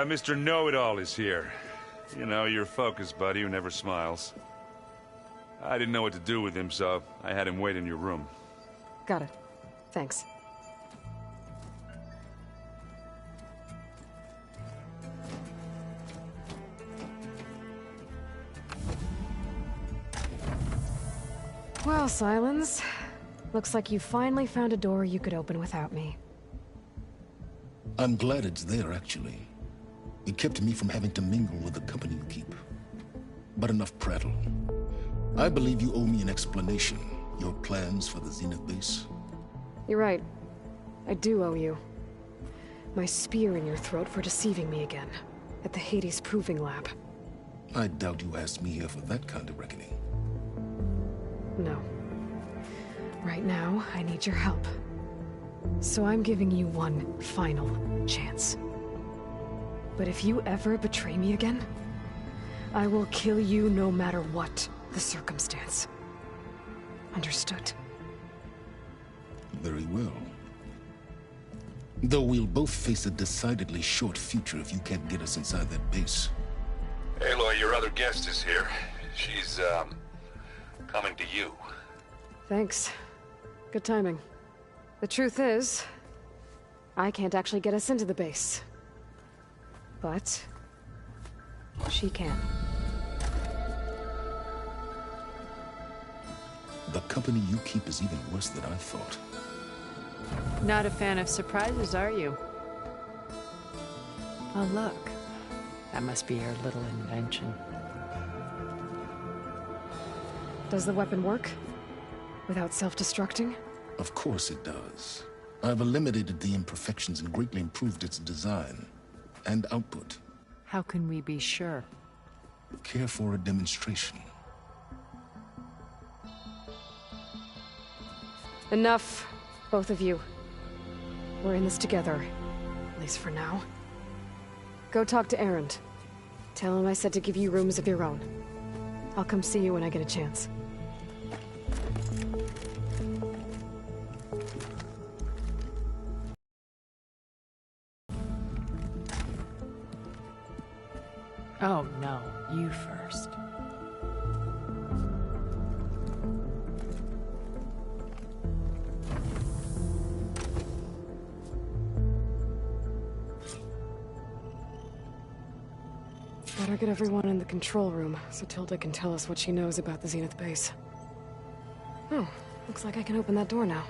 Mr. Know-It-All is here. You know, your focus buddy who never smiles. I didn't know what to do with him, so I had him wait in your room. Got it. Thanks. Well, Silence. Looks like you finally found a door you could open without me. I'm glad it's there, actually. It kept me from having to mingle with the company you keep. But enough prattle. I believe you owe me an explanation. Your plans for the Zenith base? You're right. I do owe you. My spear in your throat for deceiving me again. At the Hades Proving Lab. I doubt you asked me here for that kind of reckoning. No. Right now, I need your help. So I'm giving you one final chance. But if you ever betray me again, I will kill you no matter what the circumstance. Understood? Very well. Though we'll both face a decidedly short future if you can't get us inside that base. Aloy, your other guest is here. She's, coming to you. Thanks. Good timing. The truth is, I can't actually get us into the base. But she can. The company you keep is even worse than I thought. Not a fan of surprises, are you? Oh, look. That must be your little invention. Does the weapon work? Without self-destructing? Of course it does. I've eliminated the imperfections and greatly improved its design and output. How can we be sure? Care for a demonstration? Enough, both of you. We're in this together, at least for now. Go talk to Erend. Tell him I said to give you rooms of your own. I'll come see you when I get a chance. Oh, no. You first. Better get everyone in the control room, so Tilda can tell us what she knows about the Zenith base. Oh, looks like I can open that door now.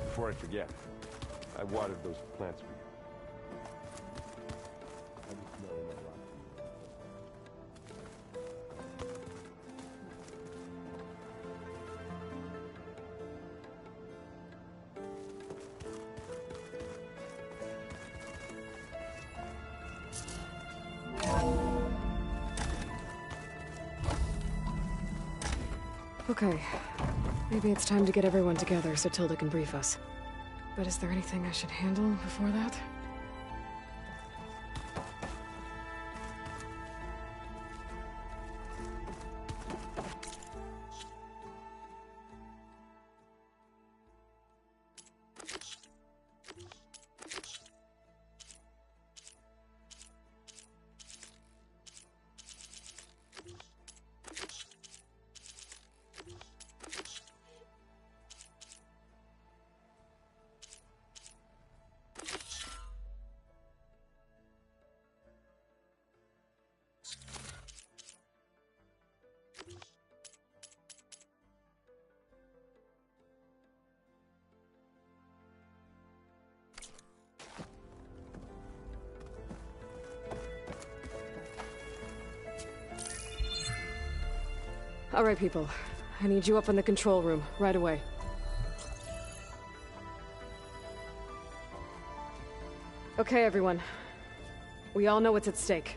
before I forget, I watered those plants for you. I just know they're not allowed. Okay. Maybe it's time to get everyone together so Tilda can brief us. But is there anything I should handle before that? All right, people. I need you up in the control room, right away. Okay, everyone. We all know what's at stake.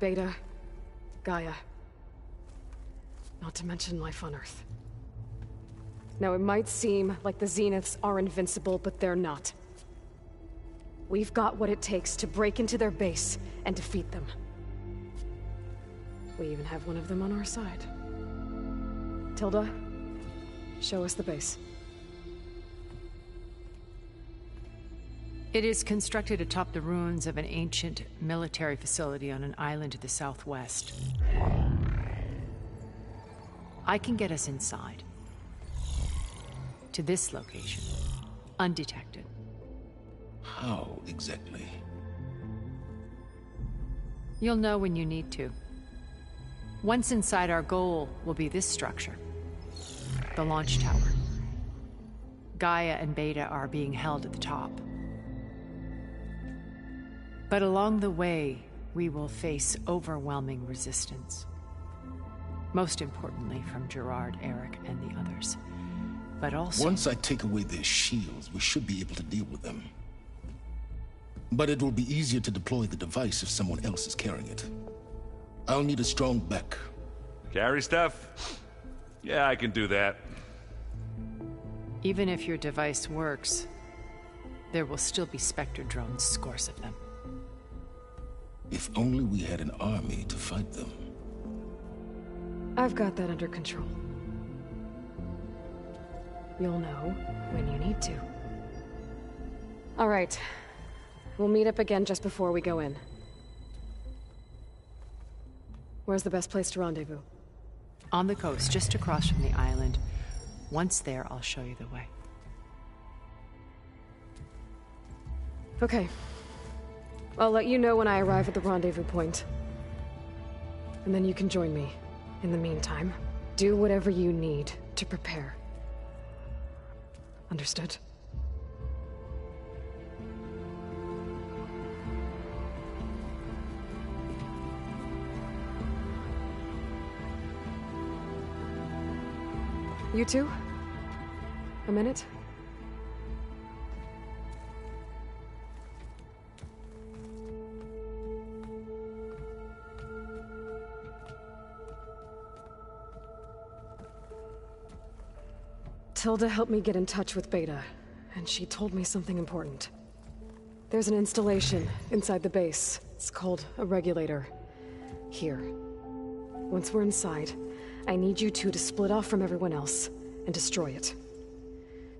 Beta, Gaia. Not to mention life on Earth. Now, it might seem like the Zeniths are invincible, but they're not. We've got what it takes to break into their base and defeat them. We even have one of them on our side. Tilda, show us the base. It is constructed atop the ruins of an ancient military facility on an island to the southwest. I can get us inside. To this location. Undetected. How exactly? You'll know when you need to. Once inside, our goal will be this structure. The launch tower. Gaia and Beta are being held at the top. But along the way, we will face overwhelming resistance. Most importantly from Gerard, Eric, and the others. But also... Once I take away their shields, we should be able to deal with them. But it will be easier to deploy the device if someone else is carrying it. I'll need a strong back. Carry stuff? Yeah, I can do that. Even if your device works, there will still be Spectre drones, scores of them. If only we had an army to fight them. I've got that under control. You'll know when you need to. All right. We'll meet up again just before we go in. Where's the best place to rendezvous? On the coast, just across from the island. Once there, I'll show you the way. Okay. I'll let you know when I arrive at the rendezvous point. And then you can join me. In the meantime, do whatever you need to prepare. Understood? You two? A minute? Tilda helped me get in touch with Beta, and she told me something important. There's an installation inside the base. It's called a regulator. Here. Once we're inside, I need you two to split off from everyone else and destroy it.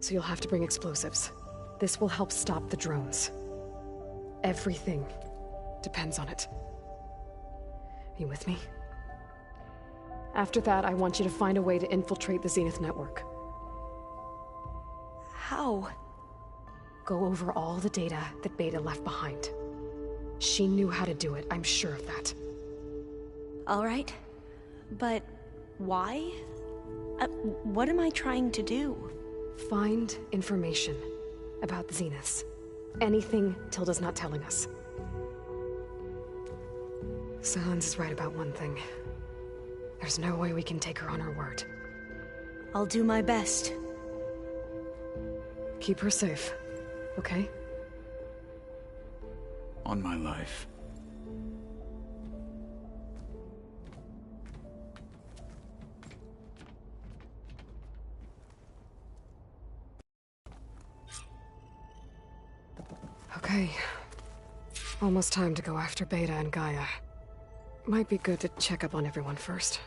So you'll have to bring explosives. This will help stop the drones. Everything depends on it. Are you with me? After that, I want you to find a way to infiltrate the Zenith network. How? Go over all the data that Beta left behind. She knew how to do it, I'm sure of that. All right. But why? What am I trying to do? Find information about the Zeniths. Anything Tilda's not telling us. So Hans is right about one thing. There's no way we can take her on her word. I'll do my best. Keep her safe, okay? On my life. Okay. Almost time to go after Beta and Gaia. Might be good to check up on everyone first.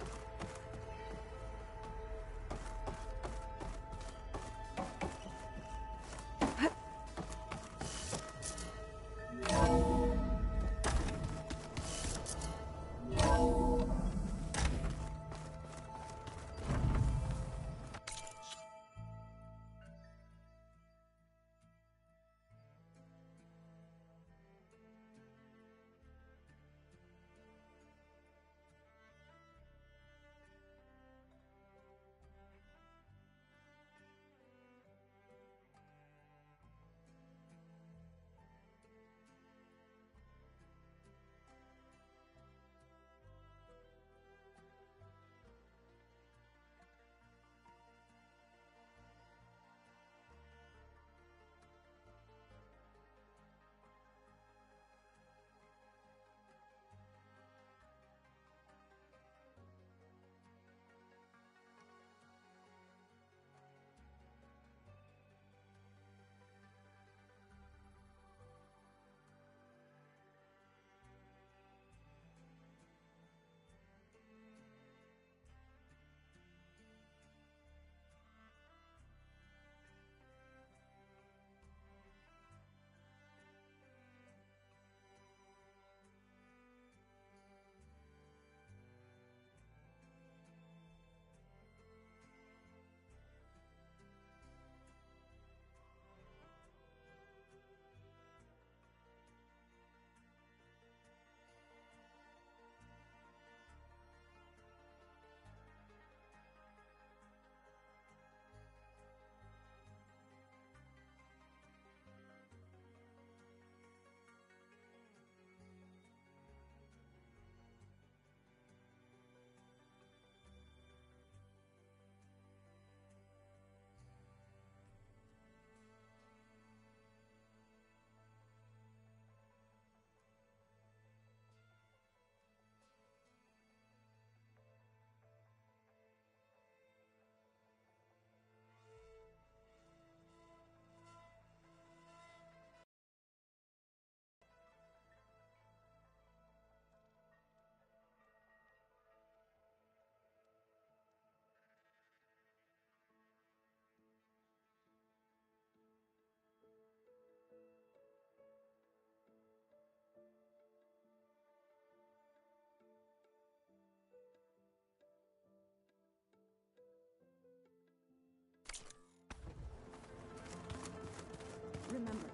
Remember,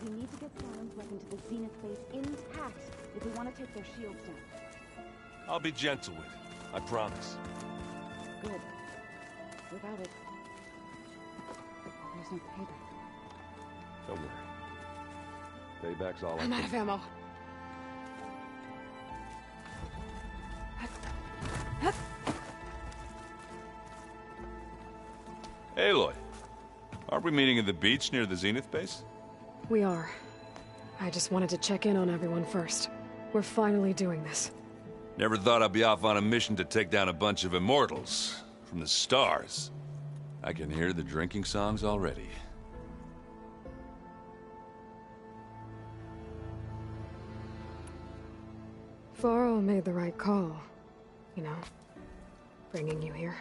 we need to get Silence back into the Zenith base intact if we want to take their shields down. I'll be gentle with it. I promise. Good. Without it, there's no payback. Don't worry. Payback's all I'm out of ammo. Aloy, aren't we meeting at the beach near the Zenith base? We are. I just wanted to check in on everyone first. We're finally doing this. Never thought I'd be off on a mission to take down a bunch of immortals from the stars. I can hear the drinking songs already. Varl made the right call. You know, bringing you here.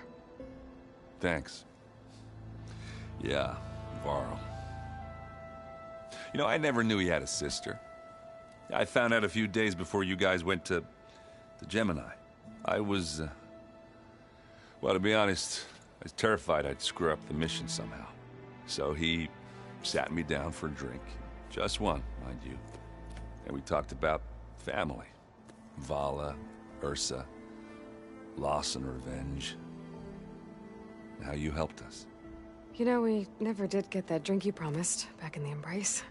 Thanks. Yeah, Varl. You know, I never knew he had a sister. I found out a few days before you guys went to Gemini. I was, well, to be honest, I was terrified I'd screw up the mission somehow. So he sat me down for a drink. Just one, mind you. And we talked about family. Vala, Ursa, loss and revenge. And how you helped us. You know, we never did get that drink you promised back in the Embrace.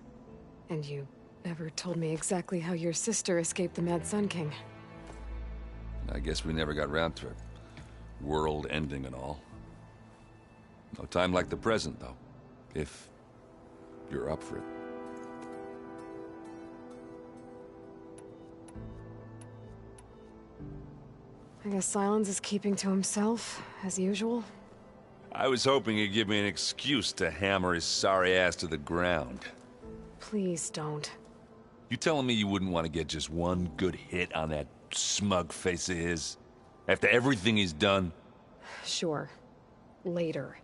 And you never told me exactly how your sister escaped the Mad Sun King. I guess we never got round to it. World ending and all. No time like the present, though. If you're up for it. I guess Silence is keeping to himself, as usual. I was hoping he'd give me an excuse to hammer his sorry ass to the ground. Please don't. You telling me you wouldn't want to get just one good hit on that smug face of his? After everything he's done? Sure. Later.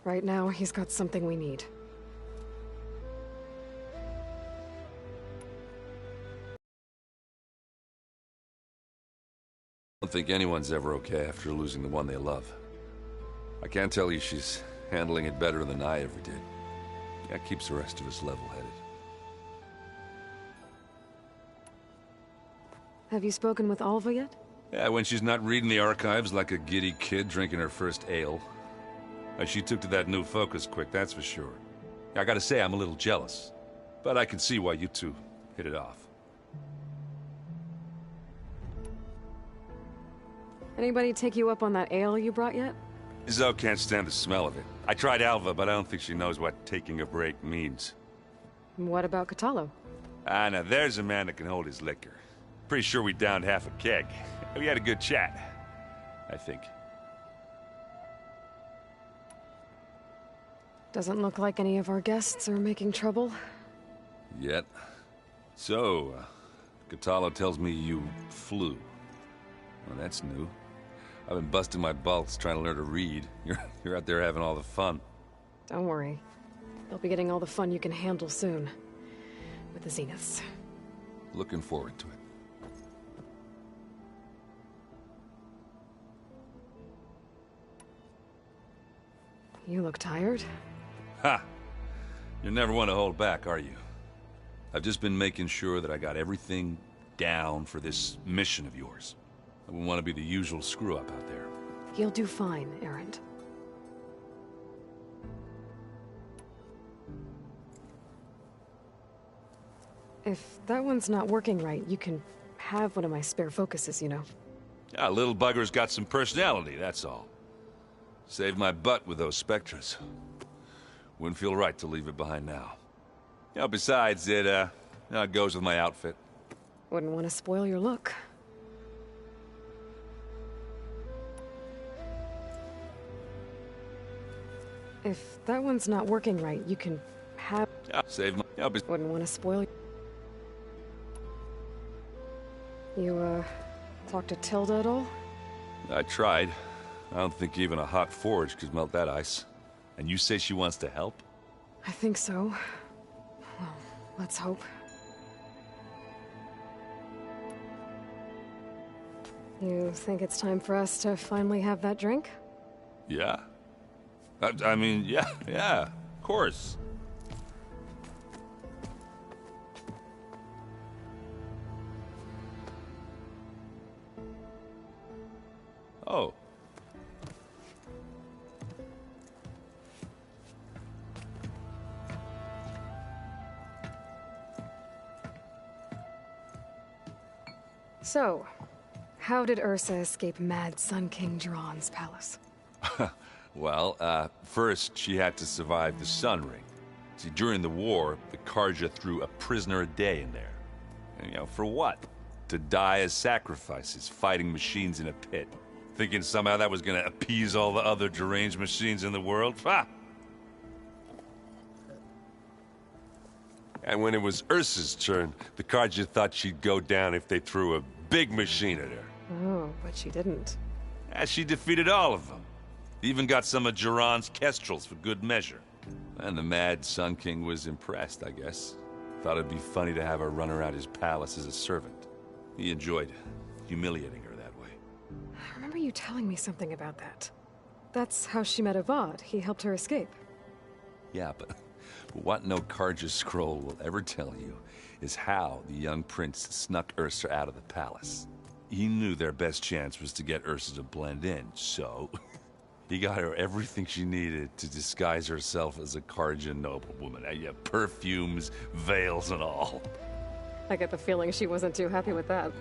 Right now, he's got something we need. I don't think anyone's ever okay after losing the one they love. I can't tell you she's handling it better than I ever did. That keeps the rest of us level-headed. Have you spoken with Alva yet? Yeah, when she's not reading the archives like a giddy kid drinking her first ale. She took to that new focus quick, that's for sure. I gotta say, I'm a little jealous. But I can see why you two hit it off. Anybody take you up on that ale you brought yet? Zoe can't stand the smell of it. I tried Alva, but I don't think she knows what taking a break means. What about Catalo? Ah, now there's a man that can hold his liquor. Pretty sure we downed half a keg. We had a good chat, I think. Doesn't look like any of our guests are making trouble. Yet. So, Catalo tells me you flew. Well, that's new. I've been busting my balls trying to learn to read. You're out there having all the fun. Don't worry. You'll be getting all the fun you can handle soon. With the Zeniths. Looking forward to it. You look tired. Ha! You never want to hold back, are you? I've just been making sure that I got everything down for this mission of yours. I wouldn't want to be the usual screw-up out there. You'll do fine, Errant. If that one's not working right, you can have one of my spare focuses, you know. Yeah, little bugger's got some personality, that's all. Saved my butt with those Spectras. Wouldn't feel right to leave it behind now. You know, besides, it goes with my outfit. Wouldn't want to spoil your look. If that one's not working right, you can have... Yeah, save my... Yeah, Wouldn't want to spoil... You, talk to Tilda at all? I tried. I don't think even a hot forge could melt that ice. And you say she wants to help? I think so. Well, let's hope. You think it's time for us to finally have that drink? Yeah. I mean, yeah, of course. Oh. So, how did Ursa escape Mad Sun King Jiran's palace? Well, first she had to survive the Sun Ring. See, during the war, the Karja threw a prisoner a day in there. And, you know, for what? To die as sacrifices, fighting machines in a pit. Thinking somehow that was gonna appease all the other deranged machines in the world? Ha! And when it was Ursa's turn, the Karja thought she'd go down if they threw a big machine at her. Oh, but she didn't. And she defeated all of them. Even got some of Jiran's kestrels for good measure. And the Mad Sun King was impressed, I guess. Thought it'd be funny to have her run around his palace as a servant. He enjoyed humiliating her that way. I remember you telling me something about that. That's how she met Avad. He helped her escape. Yeah, but what no Karja scroll will ever tell you is how the young prince snuck Ursa out of the palace. He knew their best chance was to get Ursa to blend in, so He got her everything she needed to disguise herself as a Karjan noblewoman. Yeah, perfumes, veils, and all. I get the feeling she wasn't too happy with that.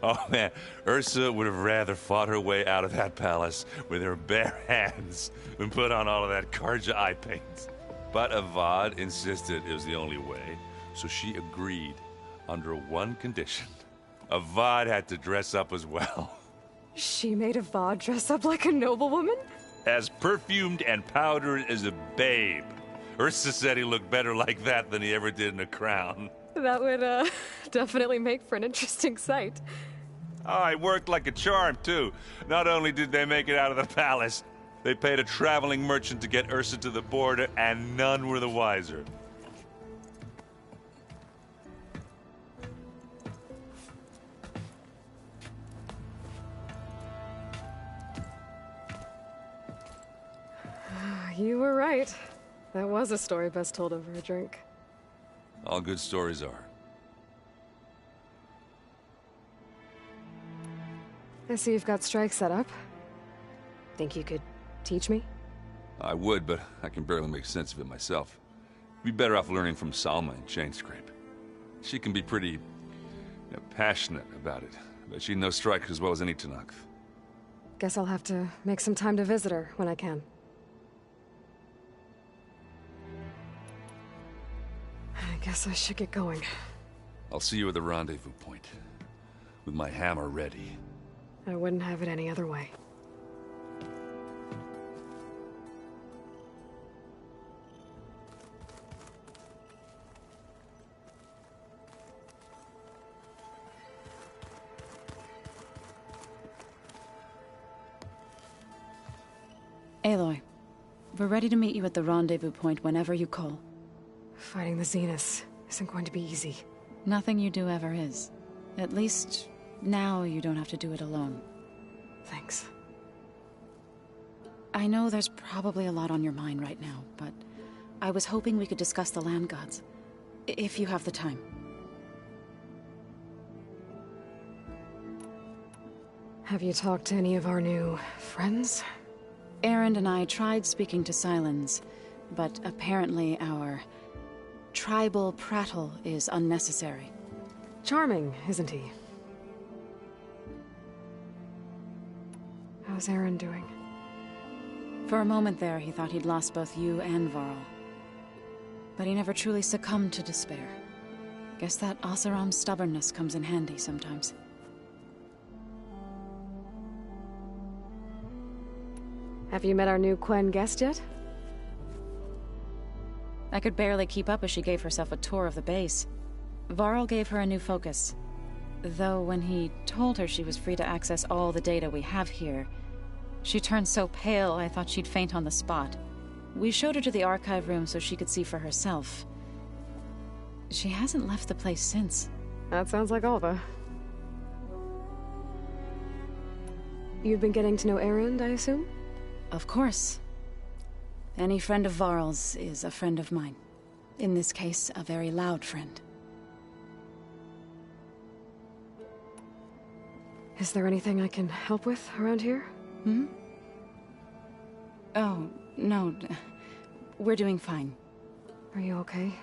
Oh man, Ursa would have rather fought her way out of that palace with her bare hands than put on all of that Karja eye paint. But Avad insisted it was the only way, so she agreed under one condition. Avad had to dress up as well. She made Avad dress up like a noblewoman? As perfumed and powdered as a babe. Ursa said he looked better like that than he ever did in a crown. That would, definitely make for an interesting sight. Oh, it worked like a charm, too. Not only did they make it out of the palace, they paid a traveling merchant to get Ursa to the border, and none were the wiser. You were right. That was a story best told over a drink. All good stories are. I see you've got strike set up. Think you could teach me? I would, but I can barely make sense of it myself. Be better off learning from Salma and Chainscrape. She can be pretty passionate about it, but she knows strike as well as any Tanakh. Guess I'll have to make some time to visit her when I can. I guess I should get going. I'll see you at the rendezvous point, with my hammer ready. I wouldn't have it any other way. Aloy, we're ready to meet you at the rendezvous point whenever you call. Fighting the Zeniths isn't going to be easy. Nothing you do ever is. At least, now you don't have to do it alone. Thanks. I know there's probably a lot on your mind right now, but I was hoping we could discuss the land gods. If you have the time. Have you talked to any of our new friends? Erend and I tried speaking to Sylens, but apparently our tribal prattle is unnecessary. Charming, isn't he? How's Aaron doing? For a moment there, he thought he'd lost both you and Varl. But he never truly succumbed to despair. Guess that Oseram's stubbornness comes in handy sometimes. Have you met our new Quen guest yet? I could barely keep up as she gave herself a tour of the base. Varl gave her a new focus. Though when he told her she was free to access all the data we have here, she turned so pale I thought she'd faint on the spot. We showed her to the archive room so she could see for herself. She hasn't left the place since. That sounds like Alva. You've been getting to know Erend, I assume? Of course. Any friend of Varl's is a friend of mine. In this case, a very loud friend. Is there anything I can help with around here? Hmm? Oh, no. We're doing fine. Are you okay?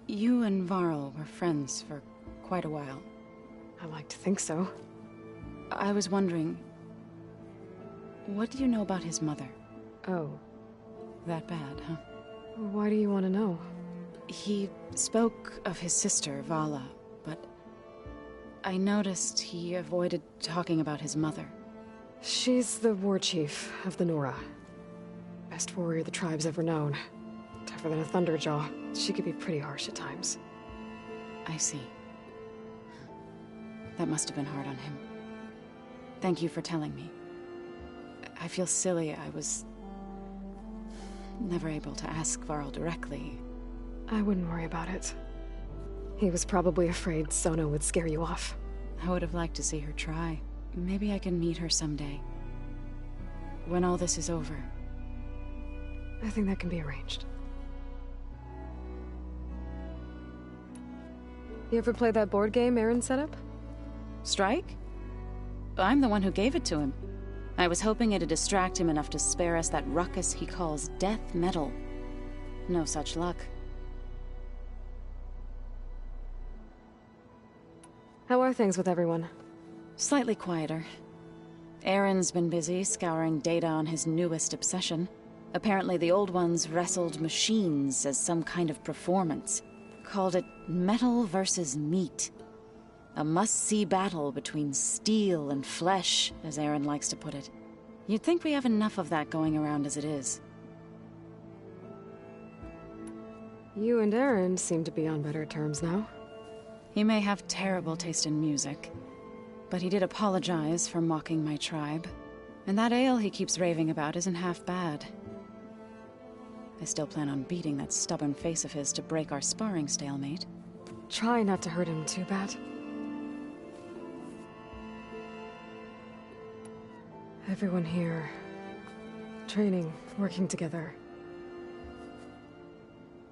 You and Varl were friends for quite a while. I like to think so. I was wondering, what do you know about his mother? Oh. That bad, huh? Why do you want to know? He spoke of his sister, Vala, but I noticed he avoided talking about his mother. She's the war chief of the Nora. Best warrior the tribe's ever known. Tougher than a Thunderjaw. She could be pretty harsh at times. I see. That must have been hard on him. Thank you for telling me. I feel silly. I was never able to ask Varl directly. I wouldn't worry about it. He was probably afraid Sona would scare you off. I would have liked to see her try. Maybe I can meet her someday. When all this is over. I think that can be arranged. You ever play that board game Aaron set up? Strike? I'm the one who gave it to him. I was hoping it'd distract him enough to spare us that ruckus he calls death metal. No such luck. How are things with everyone? Slightly quieter. Aaron's been busy scouring data on his newest obsession. Apparently the old ones wrestled machines as some kind of performance. Called it metal versus meat. A must-see battle between steel and flesh, as Aaron likes to put it. You'd think we have enough of that going around as it is. You and Aaron seem to be on better terms now. He may have terrible taste in music, but he did apologize for mocking my tribe. And that ale he keeps raving about isn't half bad. I still plan on beating that stubborn face of his to break our sparring stalemate. Try not to hurt him too bad. Everyone here, training, working together.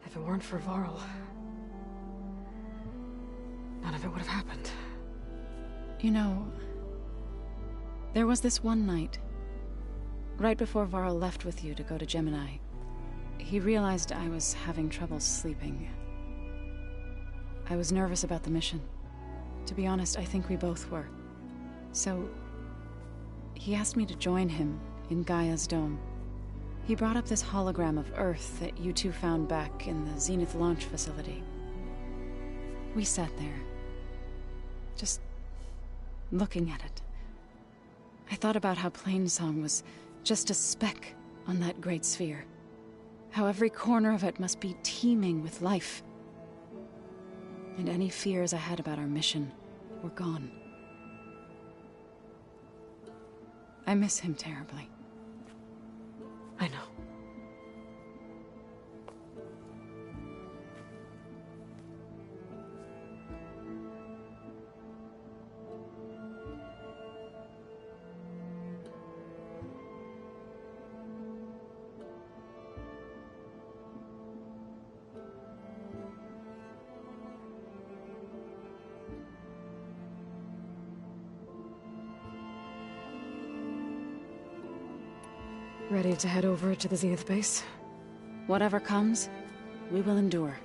If it weren't for Varl, none of it would have happened. You know, there was this one night, right before Varl left with you to go to Gemini. He realized I was having trouble sleeping. I was nervous about the mission. To be honest, I think we both were. So, he asked me to join him in Gaia's dome. He brought up this hologram of Earth that you two found back in the Zenith launch facility. We sat there, just looking at it. I thought about how Plainsong was just a speck on that great sphere. How every corner of it must be teeming with life. And any fears I had about our mission were gone. I miss him terribly. I know. Ready to head over to the Zenith base? Whatever comes, we will endure.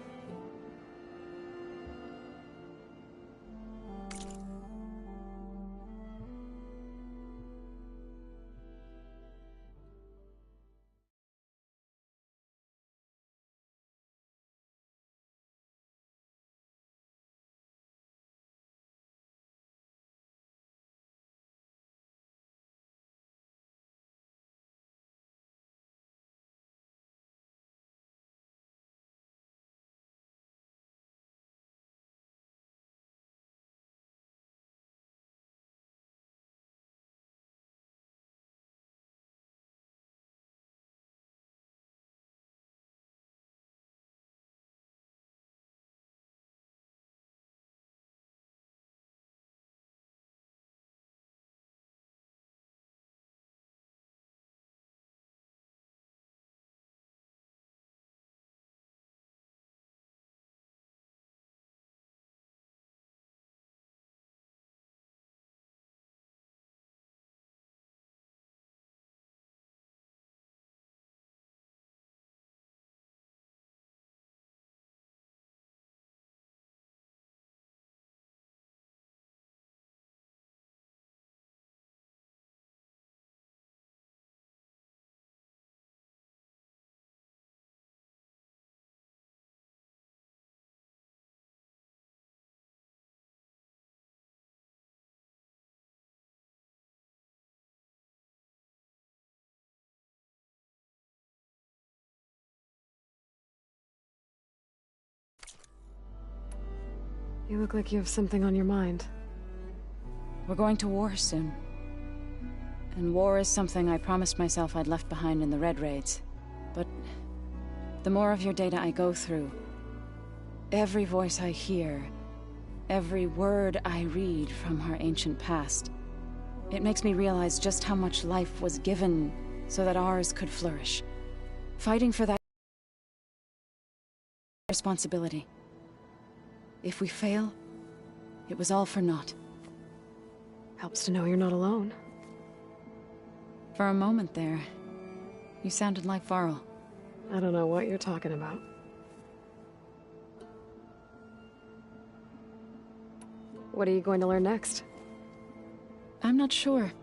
You look like you have something on your mind. We're going to war soon. And war is something I promised myself I'd left behind in the Red Raids. But the more of your data I go through, every voice I hear, every word I read from our ancient past, it makes me realize just how much life was given so that ours could flourish. Fighting for that responsibility. If we fail, it was all for naught. Helps to know you're not alone. For a moment there, you sounded like Varl. I don't know what you're talking about. What are you going to learn next? I'm not sure.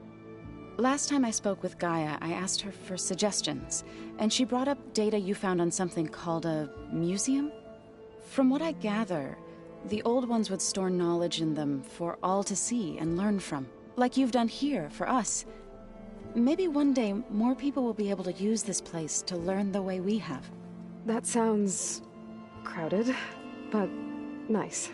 Last time I spoke with Gaia, I asked her for suggestions, and she brought up data you found on something called a museum? From what I gather, the old ones would store knowledge in them for all to see and learn from, like you've done here for us. Maybe one day more people will be able to use this place to learn the way we have. That sounds crowded, but nice.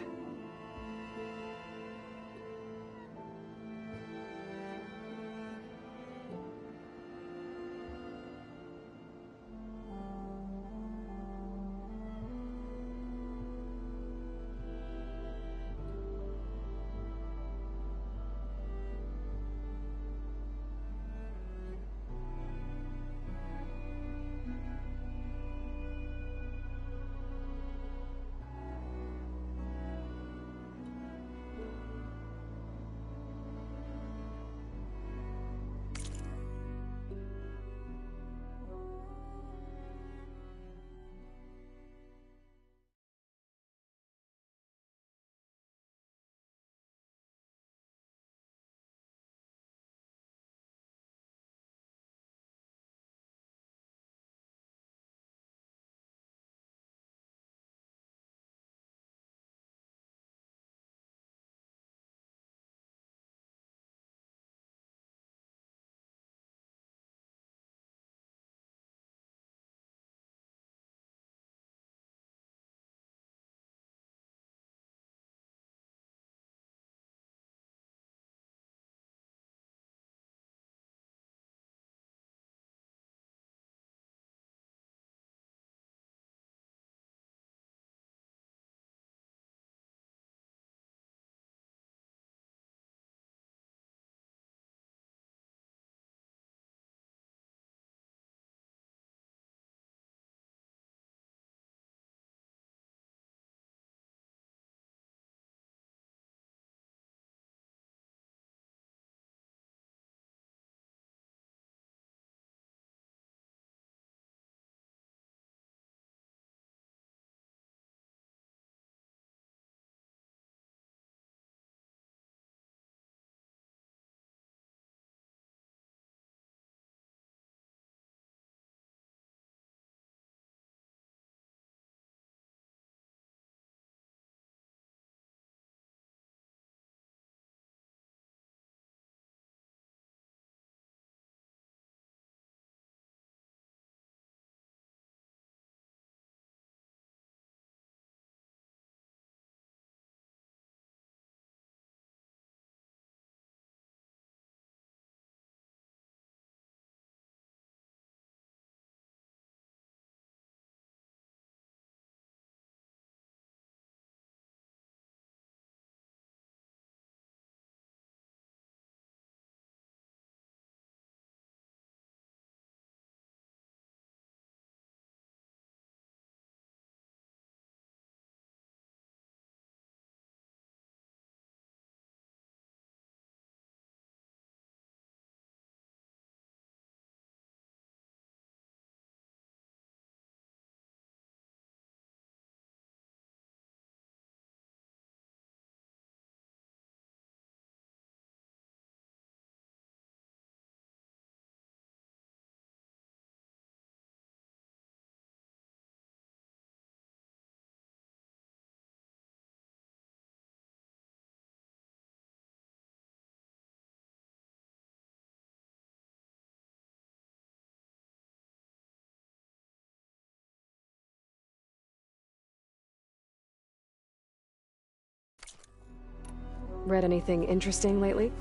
Read anything interesting lately?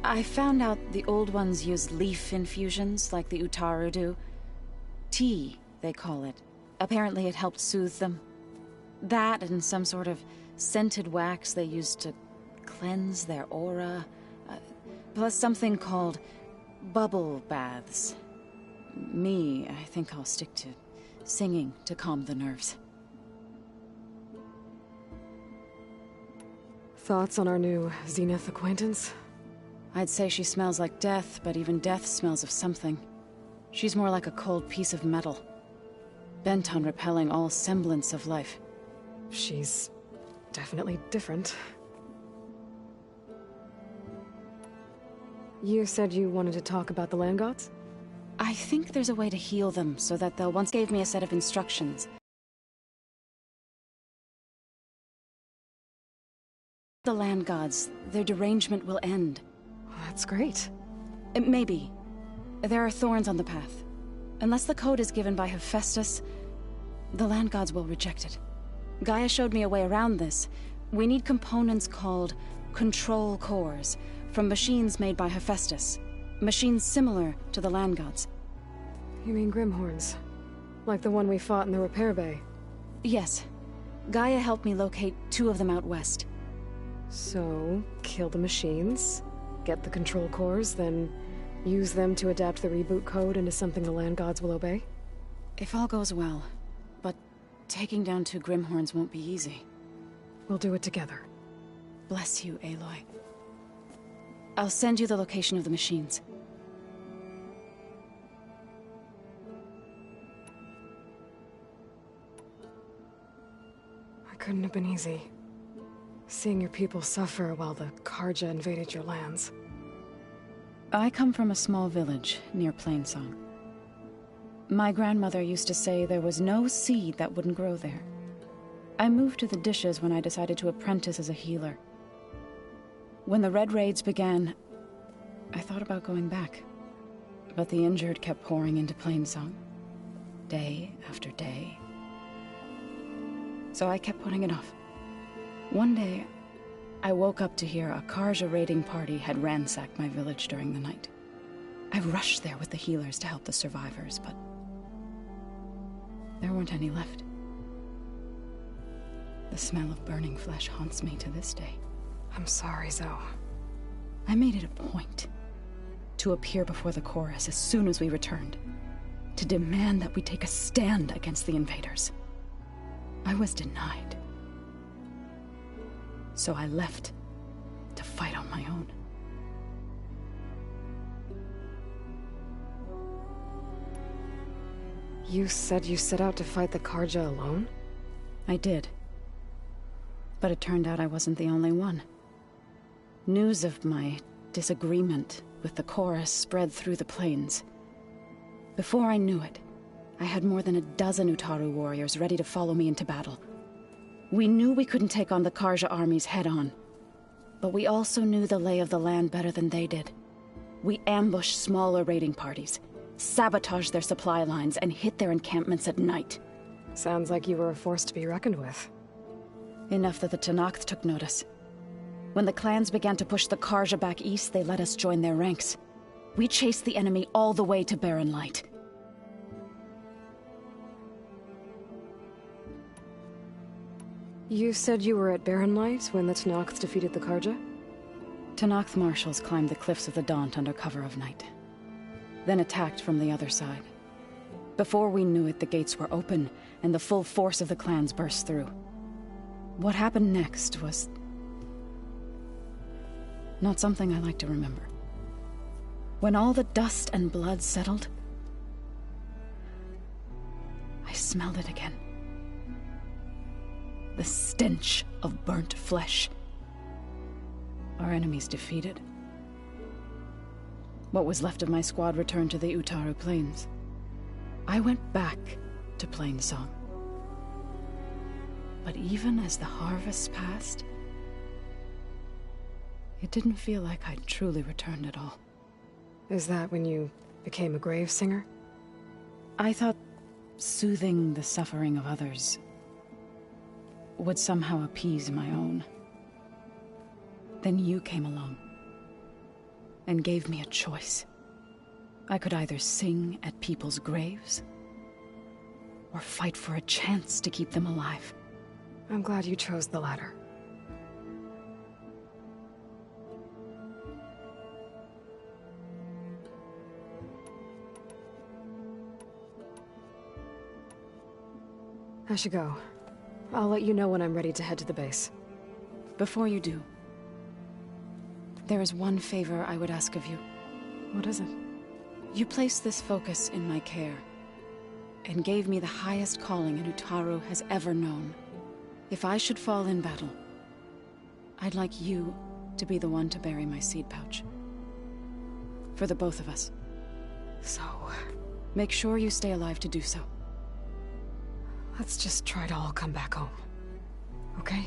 I found out the old ones use leaf infusions like the Utaru do. Tea, they call it. Apparently it helped soothe them. That and some sort of scented wax they used to cleanse their aura. Plus something called bubble baths. I think I'll stick to singing to calm the nerves. Thoughts on our new Zenith acquaintance? I'd say she smells like death, but even death smells of something. She's more like a cold piece of metal, bent on repelling all semblance of life. She's definitely different. You said you wanted to talk about the land gods? I think there's a way to heal them so that they'll once gave me a set of instructions. The land gods, their derangement will end. That's great. Maybe. There are thorns on the path. Unless the code is given by Hephaestus, the land gods will reject it. Gaia showed me a way around this. We need components called control cores from machines made by Hephaestus. Machines similar to the land gods. You mean Grimhorns? Like the one we fought in the repair bay? Yes. Gaia helped me locate 2 of them out west. So, kill the machines, get the control cores, then use them to adapt the reboot code into something the land gods will obey? If all goes well. But taking down 2 Grimhorns won't be easy. We'll do it together. Bless you, Aloy. I'll send you the location of the machines. It couldn't have been easy. Seeing your people suffer while the Karja invaded your lands. I come from a small village near Plainsong. My grandmother used to say there was no seed that wouldn't grow there. I moved to the Dishes when I decided to apprentice as a healer. When the Red Raids began, I thought about going back. But the injured kept pouring into Plainsong, day after day. So I kept putting it off. One day, I woke up to hear a Karja raiding party had ransacked my village during the night. I rushed there with the healers to help the survivors, but there weren't any left. The smell of burning flesh haunts me to this day. I'm sorry, Zoe. I made it a point to appear before the chorus as soon as we returned, to demand that we take a stand against the invaders. I was denied. So I left to fight on my own. You said you set out to fight the Karja alone? I did. But it turned out I wasn't the only one. News of my disagreement with the chorus spread through the plains. Before I knew it, I had more than a dozen Utaru warriors ready to follow me into battle. We knew we couldn't take on the Karja armies head-on, but we also knew the lay of the land better than they did. We ambushed smaller raiding parties, sabotaged their supply lines, and hit their encampments at night. Sounds like you were a force to be reckoned with. Enough that the Tenakth took notice. When the clans began to push the Karja back east, they let us join their ranks. We chased the enemy all the way to Barren Light. You said you were at Barren Light when the Tenakth defeated the Karja? Tenakth marshals climbed the cliffs of the Daunt under cover of night, then attacked from the other side. Before we knew it, the gates were open, and the full force of the clans burst through. What happened next was not something I like to remember. When all the dust and blood settled, I smelled it again. The stench of burnt flesh. Our enemies defeated. What was left of my squad returned to the Utaru Plains. I went back to Plainsong. But even as the harvests passed, it didn't feel like I'd truly returned at all. Is that when you became a grave singer? I thought soothing the suffering of others would somehow appease my own. Then you came along and gave me a choice. I could either sing at people's graves or fight for a chance to keep them alive. I'm glad you chose the latter. I should go. I'll let you know when I'm ready to head to the base. Before you do, There is one favor I would ask of you. What is it? You placed this focus in my care, and gave me the highest calling an Utaru has ever known. If I should fall in battle, I'd like you to be the one to bury my seed pouch. For the both of us. So, Make sure you stay alive to do so. let's just try to all come back home. Okay?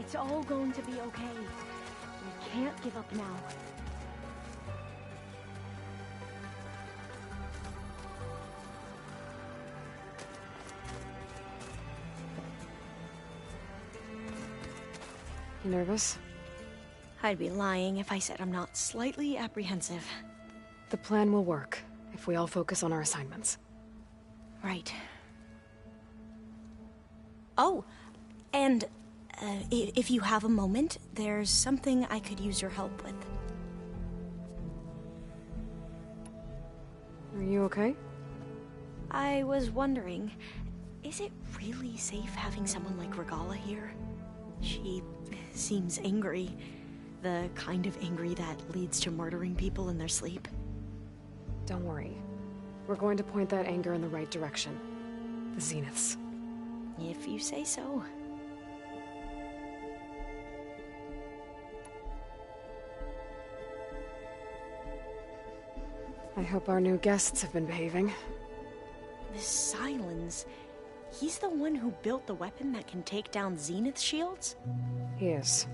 It's all going to be okay. We can't give up now. You nervous? I'd be lying if I said I'm not slightly apprehensive. The plan will work if we all focus on our assignments. Right. Oh, and if you have a moment, there's something I could use your help with. Are you okay? I was wondering, is it really safe having someone like Regala here? She seems angry. The kind of angry that leads to murdering people in their sleep. Don't worry. We're going to point that anger in the right direction. The Zeniths. If you say so. I hope our new guests have been behaving. This Silence, he's the one who built the weapon that can take down Zenith shields? He is.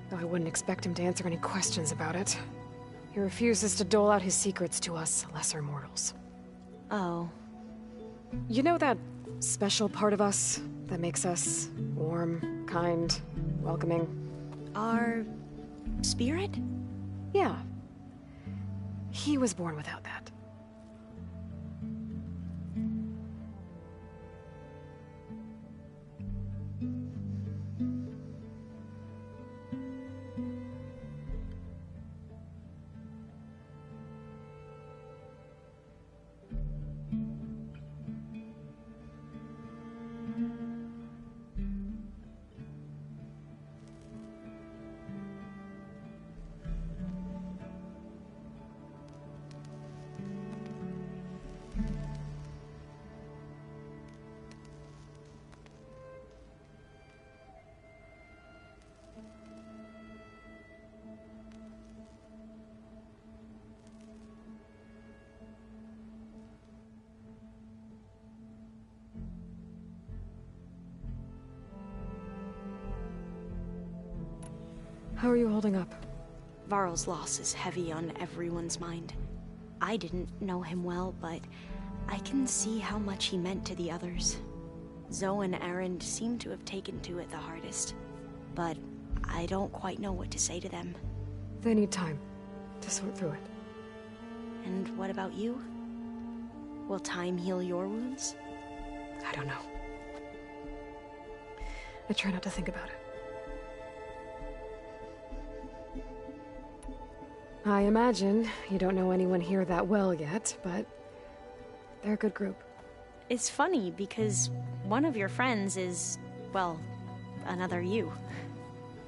Though I wouldn't expect him to answer any questions about it. He refuses to dole out his secrets to us lesser mortals. Oh. You know that special part of us that makes us warm, kind, welcoming? Our spirit? Yeah. He was born without that. How are you holding up? Varl's loss is heavy on everyone's mind. I didn't know him well, but I can see how much he meant to the others. Zoe and Erend seem to have taken to it the hardest, but I don't quite know what to say to them. They need time to sort through it. And what about you? Will time heal your wounds? I don't know. I try not to think about it. I imagine you don't know anyone here that well yet, but they're a good group. It's funny because one of your friends is, well, another you.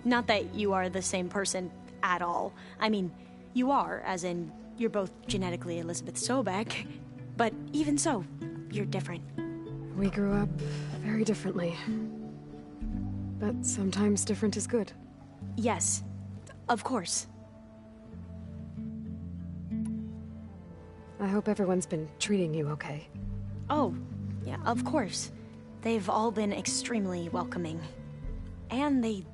Not that you are the same person at all. I mean, you are, as in, you're both genetically Elizabeth Sobek, but even so, you're different. We grew up very differently. But sometimes different is good. Yes, of course. I hope everyone's been treating you okay. Oh, yeah, of course. They've all been extremely welcoming. And they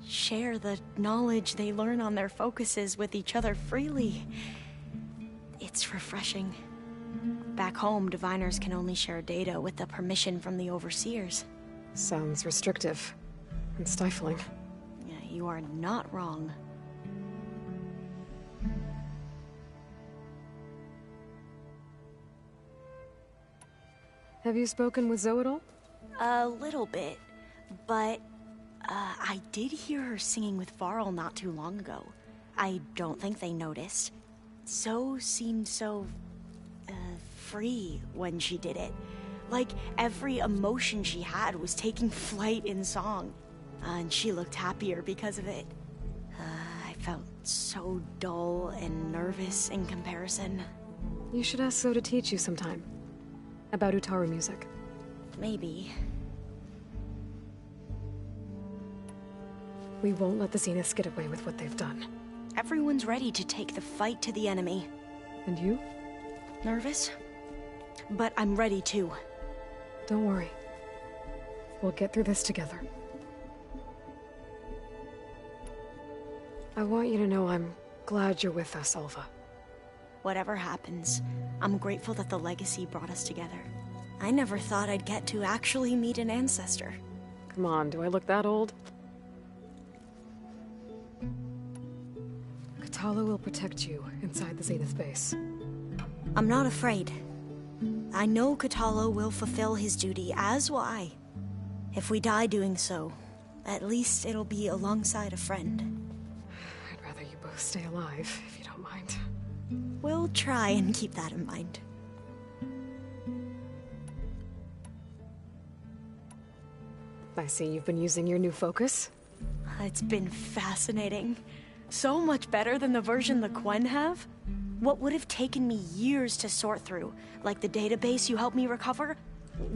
share the knowledge they learn on their focuses with each other freely. It's refreshing. Back home, diviners can only share data with the permission from the overseers. Sounds restrictive and stifling. Yeah, you are not wrong. Have you spoken with Zoe at all? A little bit, but I did hear her singing with Varl not too long ago. I don't think they noticed. Zoe seemed so free when she did it. Like every emotion she had was taking flight in song. And she looked happier because of it. I felt so dull and nervous in comparison. You should ask Zoe to teach you sometime. About Utaru music. Maybe. We won't let the Zeniths get away with what they've done. Everyone's ready to take the fight to the enemy. And you? Nervous? But I'm ready too. Don't worry. We'll get through this together. I want you to know I'm glad you're with us, Alva. Whatever happens, I'm grateful that the legacy brought us together. I never thought I'd get to actually meet an ancestor. Come on, do I look that old? Katala will protect you inside the Zenith base. I'm not afraid. I know Katala will fulfill his duty, as will I. If we die doing so, at least it'll be alongside a friend. I'd rather you both stay alive, if you don't mind. We'll try and keep that in mind. I see you've been using your new focus. It's been fascinating. So much better than the version the Quen have. What would have taken me years to sort through, like the database you helped me recover,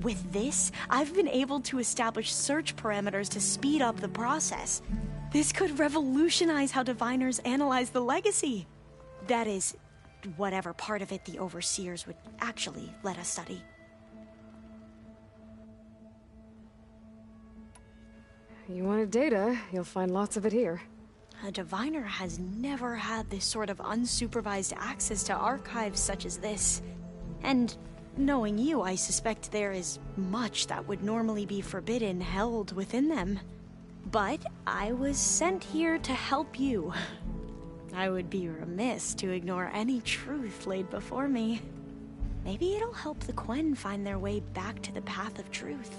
with this, I've been able to establish search parameters to speed up the process. This could revolutionize how diviners analyze the legacy. That is, whatever part of it the overseers would actually let us study. You wanted data, you'll find lots of it here. A diviner has never had this sort of unsupervised access to archives such as this. And knowing you, I suspect there is much that would normally be forbidden held within them. But I was sent here to help you. I would be remiss to ignore any truth laid before me. Maybe it'll help the Quen find their way back to the path of truth.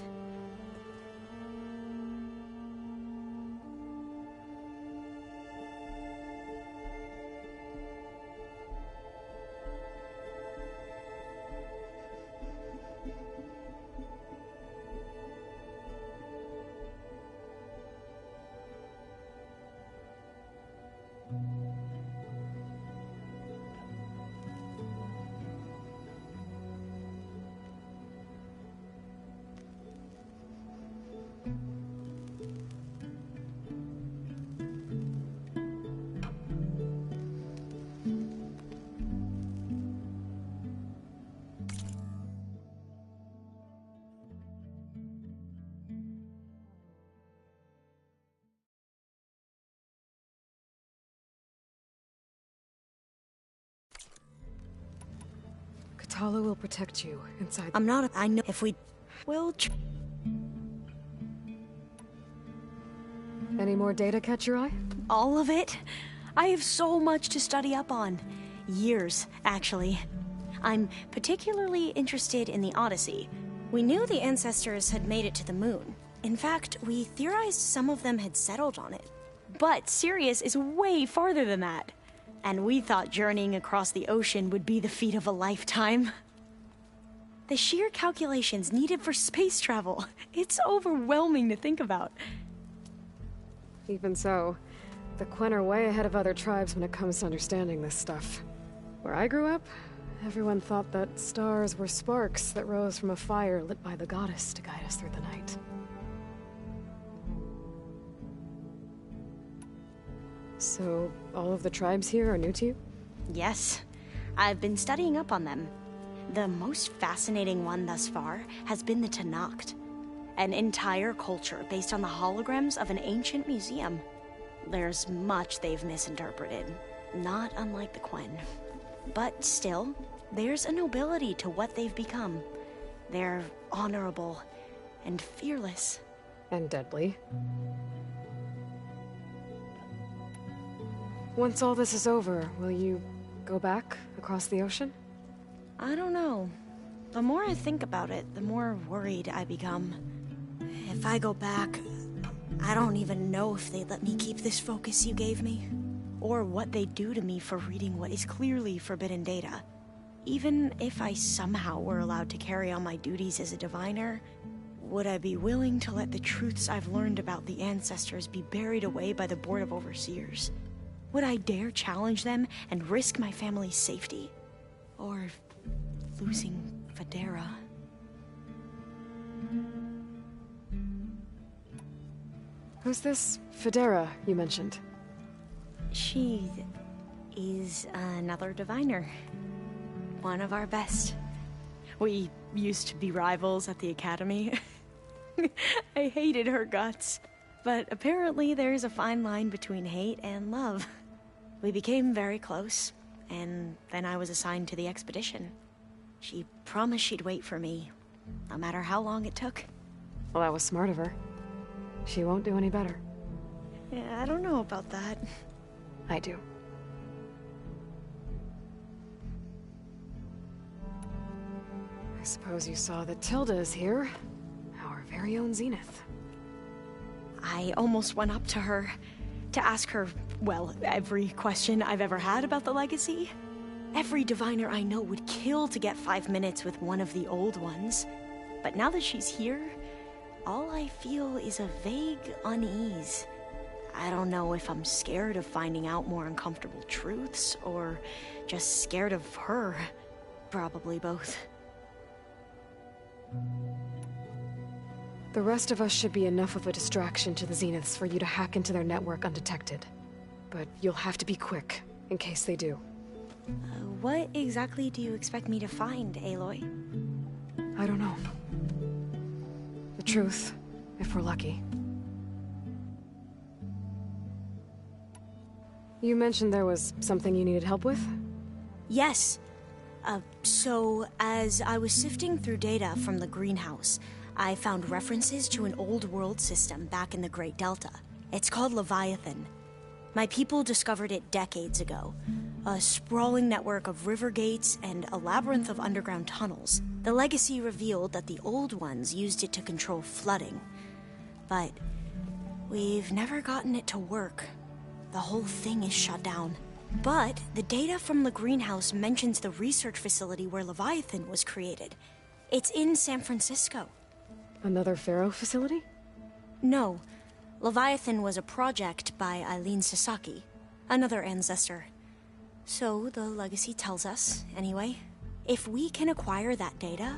Katala will protect you inside. I know if we will. Any more data catch your eye? All of it? I have so much to study up on. Years, actually. I'm particularly interested in the Odyssey. We knew the ancestors had made it to the moon. In fact, we theorized some of them had settled on it. But Sirius is way farther than that. And we thought journeying across the ocean would be the feat of a lifetime. The sheer calculations needed for space travel, it's overwhelming to think about. Even so, the Quen are way ahead of other tribes when it comes to understanding this stuff. Where I grew up, everyone thought that stars were sparks that rose from a fire lit by the goddess to guide us through the night. So, all of the tribes here are new to you? Yes. I've been studying up on them. The most fascinating one thus far has been the Tenakth, an entire culture based on the holograms of an ancient museum. There's much they've misinterpreted, not unlike the Quen. But still, there's a nobility to what they've become. They're honorable and fearless. And deadly. Once all this is over, will you go back across the ocean? I don't know. The more I think about it, the more worried I become. If I go back, I don't even know if they'd let me keep this focus you gave me, or what they'd do to me for reading what is clearly forbidden data. Even if I somehow were allowed to carry on my duties as a diviner, would I be willing to let the truths I've learned about the ancestors be buried away by the Board of Overseers? Would I dare challenge them and risk my family's safety? Or losing Federa? Who's this Federa you mentioned? She is another diviner. One of our best. We used to be rivals at the academy. I hated her guts. But apparently there's a fine line between hate and love. We became very close, and then I was assigned to the expedition. She promised she'd wait for me, no matter how long it took. Well, that was smart of her. She won't do any better. Yeah, I don't know about that. I do. I suppose you saw that Tilda is here. Our very own Zenith. I almost went up to her to ask her, well, every question I've ever had about the legacy. Every diviner I know would kill to get 5 minutes with one of the old ones. But now that she's here, all I feel is a vague unease. I don't know if I'm scared of finding out more uncomfortable truths, or just scared of her. Probably both. The rest of us should be enough of a distraction to the Zeniths for you to hack into their network undetected. But you'll have to be quick, in case they do. What exactly do you expect me to find, Aloy? I don't know. The truth, if we're lucky. You mentioned there was something you needed help with? Yes. So, as I was sifting through data from the greenhouse, I found references to an old world system back in the Great Delta. It's called Leviathan. My people discovered it decades ago. A sprawling network of river gates and a labyrinth of underground tunnels. The legacy revealed that the old ones used it to control flooding. But we've never gotten it to work. The whole thing is shut down. But the data from the greenhouse mentions the research facility where Leviathan was created. It's in San Francisco. Another Pharaoh facility? No. Leviathan was a project by Eileen Sasaki, another ancestor. So the legacy tells us, anyway. If we can acquire that data,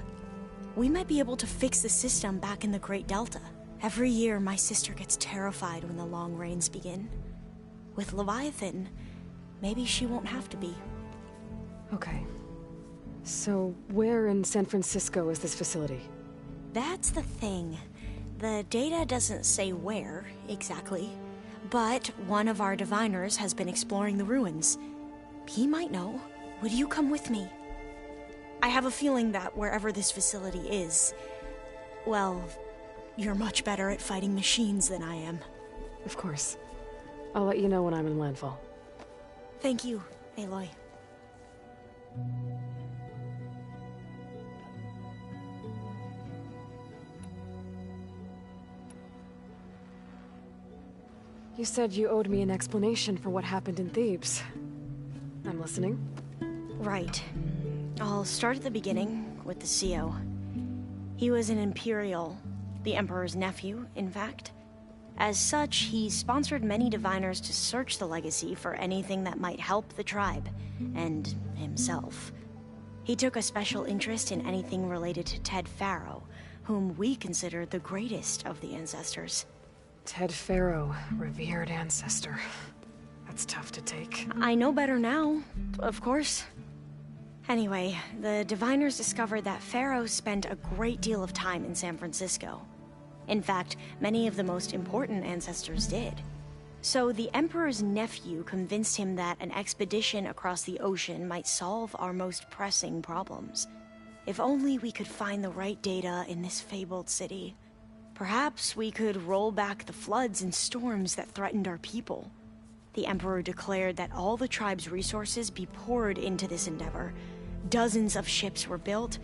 we might be able to fix the system back in the Great Delta. Every year, my sister gets terrified when the long rains begin. With Leviathan, maybe she won't have to be. Okay. So, where in San Francisco is this facility? That's the thing. The data doesn't say where, exactly. But one of our diviners has been exploring the ruins. He might know. Would you come with me? I have a feeling that wherever this facility is, well, you're much better at fighting machines than I am. Of course. I'll let you know when I'm in landfall. Thank you, Aloy. You said you owed me an explanation for what happened in Thebes. I'm listening. Right. I'll start at the beginning with the CO. He was an Imperial, the Emperor's nephew, in fact. As such, he sponsored many diviners to search the legacy for anything that might help the tribe, and himself. He took a special interest in anything related to Ted Pharaoh, whom we consider the greatest of the ancestors. Ted Pharaoh, revered ancestor. That's tough to take. I know better now, of course. Anyway, the diviners discovered that Pharaoh spent a great deal of time in San Francisco. In fact, many of the most important ancestors did. So the Emperor's nephew convinced him that an expedition across the ocean might solve our most pressing problems. If only we could find the right data in this fabled city. Perhaps we could roll back the floods and storms that threatened our people. The Emperor declared that all the tribe's resources be poured into this endeavor. Dozens of ships were built,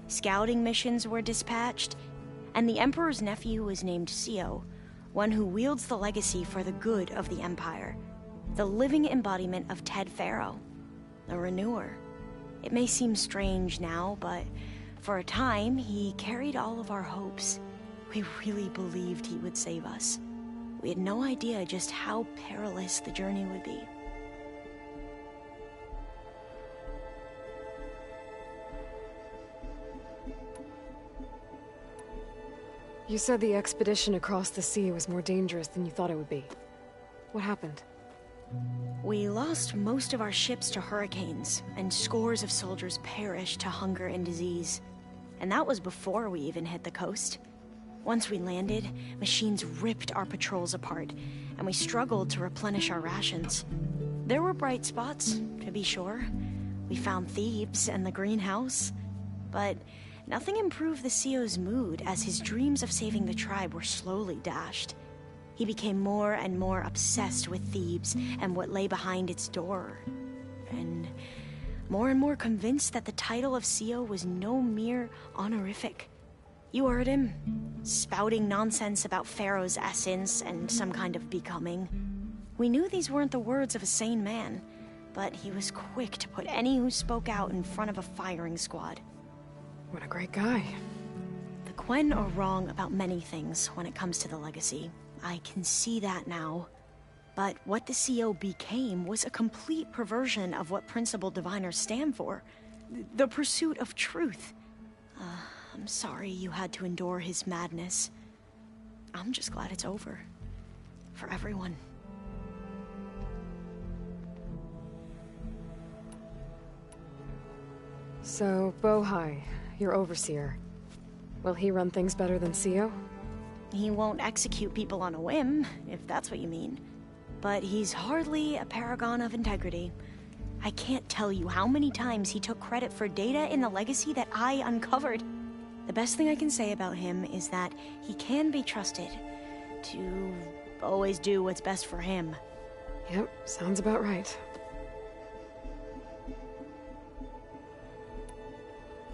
scouting missions were dispatched, and the Emperor's nephew was named CO, one who wields the legacy for the good of the Empire. The living embodiment of Ted Pharaoh, the Renewer. It may seem strange now, but for a time, he carried all of our hopes. We really believed he would save us. We had no idea just how perilous the journey would be. You said the expedition across the sea was more dangerous than you thought it would be. What happened? We lost most of our ships to hurricanes, and scores of soldiers perished to hunger and disease. And that was before we even hit the coast. Once we landed, machines ripped our patrols apart, and we struggled to replenish our rations. There were bright spots, to be sure. We found Thebes and the greenhouse, but nothing improved the CEO's mood as his dreams of saving the tribe were slowly dashed. He became more and more obsessed with Thebes and what lay behind its door, and more convinced that the title of CEO was no mere honorific. You heard him, spouting nonsense about Pharaoh's essence and some kind of becoming. We knew these weren't the words of a sane man, but he was quick to put any who spoke out in front of a firing squad. What a great guy. The Quen are wrong about many things when it comes to the legacy. I can see that now. But what the CO became was a complete perversion of what principled diviners stand for. The pursuit of truth. I'm sorry you had to endure his madness. I'm just glad it's over. For everyone. So, Bohai, your overseer. Will he run things better than CEO? He won't execute people on a whim, if that's what you mean. But he's hardly a paragon of integrity. I can't tell you how many times he took credit for data in the legacy that I uncovered. The best thing I can say about him is that he can be trusted to always do what's best for him. Yep, sounds about right.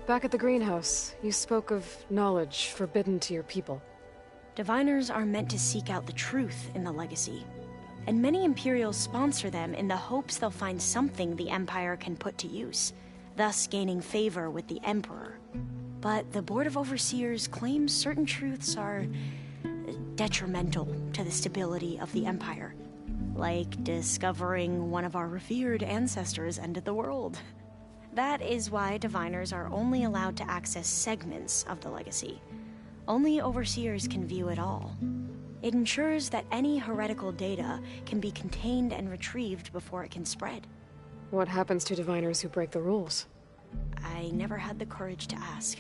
Back at the greenhouse, you spoke of knowledge forbidden to your people. Diviners are meant to seek out the truth in the legacy, and many Imperials sponsor them in the hopes they'll find something the Empire can put to use, thus gaining favor with the Emperor. But the Board of Overseers claims certain truths are detrimental to the stability of the Empire, like discovering one of our revered ancestors ended the world. That is why diviners are only allowed to access segments of the legacy. Only overseers can view it all. It ensures that any heretical data can be contained and retrieved before it can spread. What happens to diviners who break the rules? I never had the courage to ask.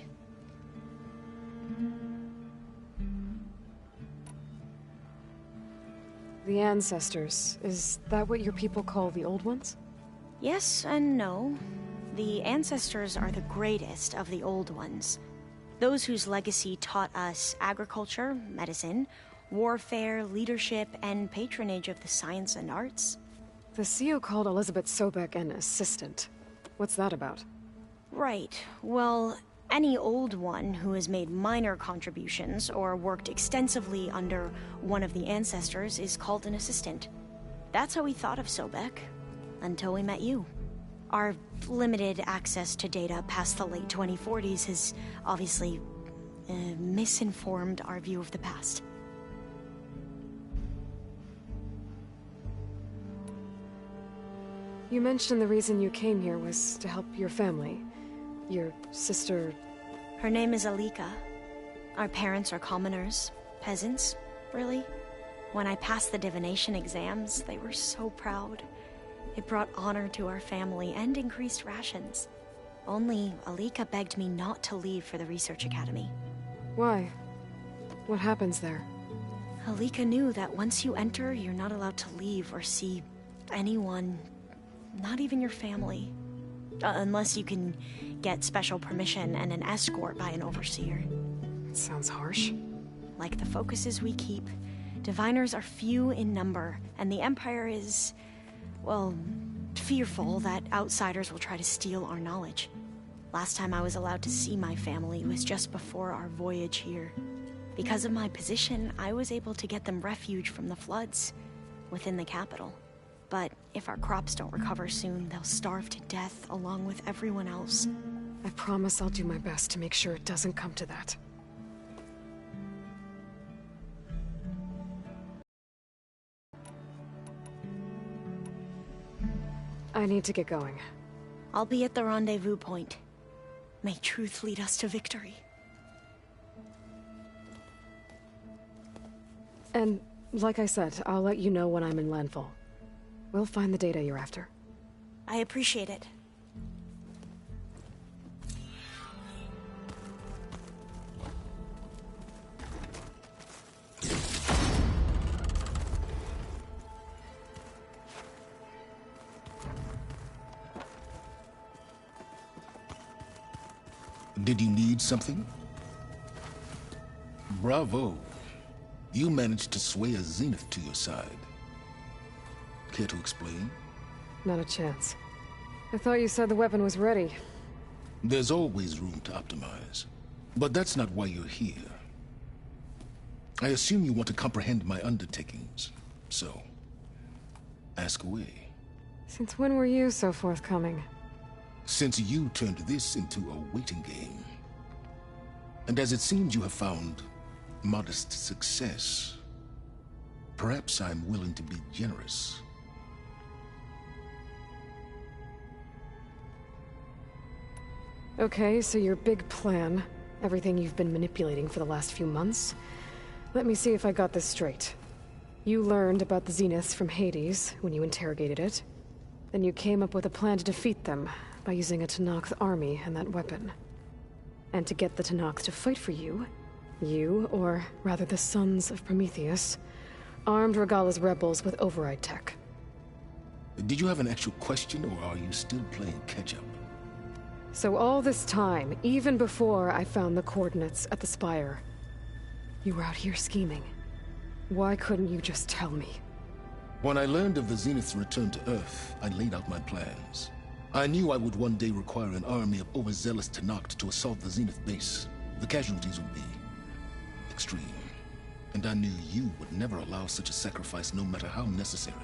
The ancestors, is that what your people call the old ones? Yes and no. The ancestors are the greatest of the old ones. Those whose legacy taught us agriculture, medicine, warfare, leadership, and patronage of the science and arts. The CEO called Elizabeth Sobek an assistant. What's that about? Right. Well, any old one who has made minor contributions or worked extensively under one of the ancestors is called an assistant. That's how we thought of Sobek, until we met you. Our limited access to data past the late 2040s has obviously misinformed our view of the past. You mentioned the reason you came here was to help your family. Your sister... Her name is Alika. Our parents are commoners, peasants, really. When I passed the divination exams, they were so proud. It brought honor to our family and increased rations. Only Alika begged me not to leave for the research academy. Why? What happens there? Alika knew that once you enter, you're not allowed to leave or see anyone, not even your family. Unless you can get special permission and an escort by an overseer. It sounds harsh. Like the focuses we keep, diviners are few in number, and the Empire is, well, fearful that outsiders will try to steal our knowledge. Last time I was allowed to see my family was just before our voyage here. Because of my position, I was able to get them refuge from the floods within the capital. But if our crops don't recover soon, they'll starve to death along with everyone else. I promise I'll do my best to make sure it doesn't come to that. I need to get going. I'll be at the rendezvous point. May truth lead us to victory. And, like I said, I'll let you know when I'm in landfall. We'll find the data you're after. I appreciate it. Did you need something? Bravo. You managed to sway a Zenith to your side. Care to explain? Not a chance. I thought you said the weapon was ready. There's always room to optimize. But that's not why you're here. I assume you want to comprehend my undertakings. So, ask away. Since when were you so forthcoming? Since you turned this into a waiting game. And as it seems you have found modest success, perhaps I'm willing to be generous. Okay, so your big plan, everything you've been manipulating for the last few months. Let me see if I got this straight. You learned about the Zeniths from Hades when you interrogated it. Then you came up with a plan to defeat them by using a Tenakth army and that weapon. And to get the Tenakth to fight for you, or rather the Sons of Prometheus, armed Regalla's rebels with override tech. Did you have an actual question, or are you still playing catch-up? So all this time, even before I found the coordinates at the Spire, you were out here scheming. Why couldn't you just tell me? When I learned of the Zenith's return to Earth, I laid out my plans. I knew I would one day require an army of overzealous Tenakth to assault the Zenith base. The casualties would be extreme. And I knew you would never allow such a sacrifice, no matter how necessary.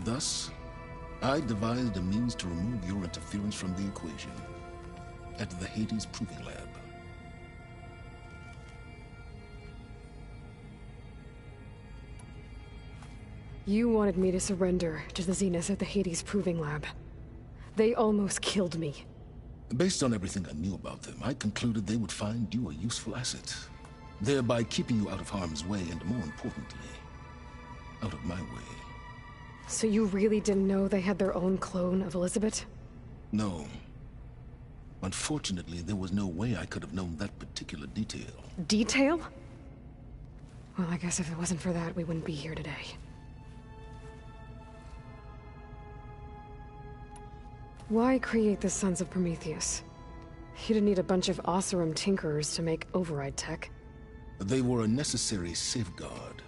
Thus, I devised a means to remove your interference from the equation at the Hades Proving Lab. You wanted me to surrender to the Zeniths at the Hades Proving Lab. They almost killed me. Based on everything I knew about them, I concluded they would find you a useful asset, thereby keeping you out of harm's way and, more importantly, out of my way. So you really didn't know they had their own clone of Elizabeth? No. Unfortunately, there was no way I could have known that particular detail. Detail? Well, I guess if it wasn't for that, we wouldn't be here today. Why create the Sons of Prometheus? You didn't need a bunch of Oseram tinkerers to make override tech. They were a necessary safeguard.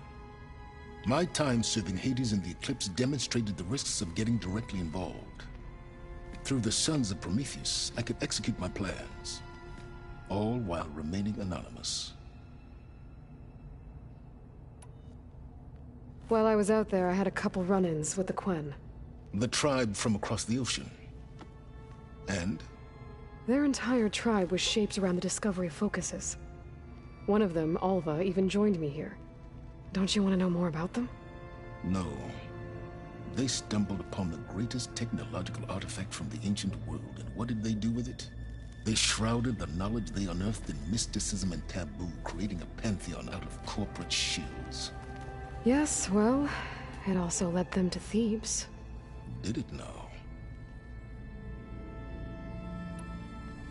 My time serving Hades in the Eclipse demonstrated the risks of getting directly involved. Through the Sons of Prometheus, I could execute my plans, all while remaining anonymous. While I was out there, I had a couple run-ins with the Quen. The tribe from across the ocean. And? Their entire tribe was shaped around the discovery of focuses. One of them, Alva, even joined me here. Don't you want to know more about them? No. They stumbled upon the greatest technological artifact from the ancient world, and what did they do with it? They shrouded the knowledge they unearthed in mysticism and taboo, creating a pantheon out of corporate shields. Yes, well, it also led them to Thebes. Did it now?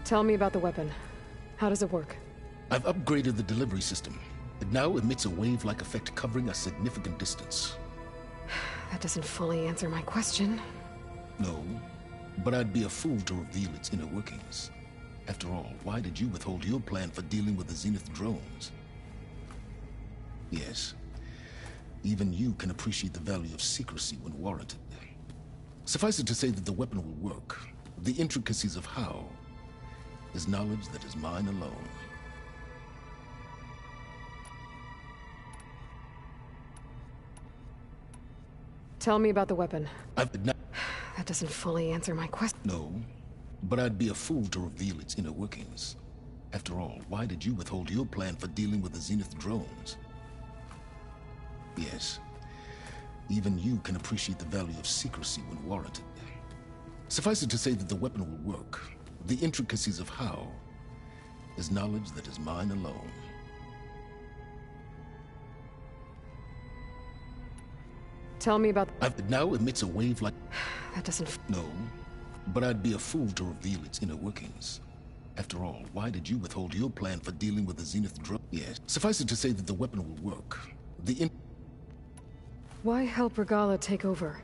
Tell me about the weapon. How does it work? I've upgraded the delivery system. It now emits a wave-like effect covering a significant distance. That doesn't fully answer my question. No, but I'd be a fool to reveal its inner workings. After all, why did you withhold your plan for dealing with the Zenith drones? Yes, even you can appreciate the value of secrecy when warranted. Suffice it to say that the weapon will work. The intricacies of how is knowledge that is mine alone. Tell me about the weapon. That doesn't fully answer my question. No, but I'd be a fool to reveal its inner workings. After all, why did you withhold your plan for dealing with the Zenith drones? Yes, even you can appreciate the value of secrecy when warranted. Suffice it to say that the weapon will work. The intricacies of how is knowledge that is mine alone. Tell me about... It now emits a wave like... That doesn't... No, but I'd be a fool to reveal its inner workings. After all, why did you withhold your plan for dealing with the Zenith drone? Yes, suffice it to say that the weapon will work. Why help Regalla take over?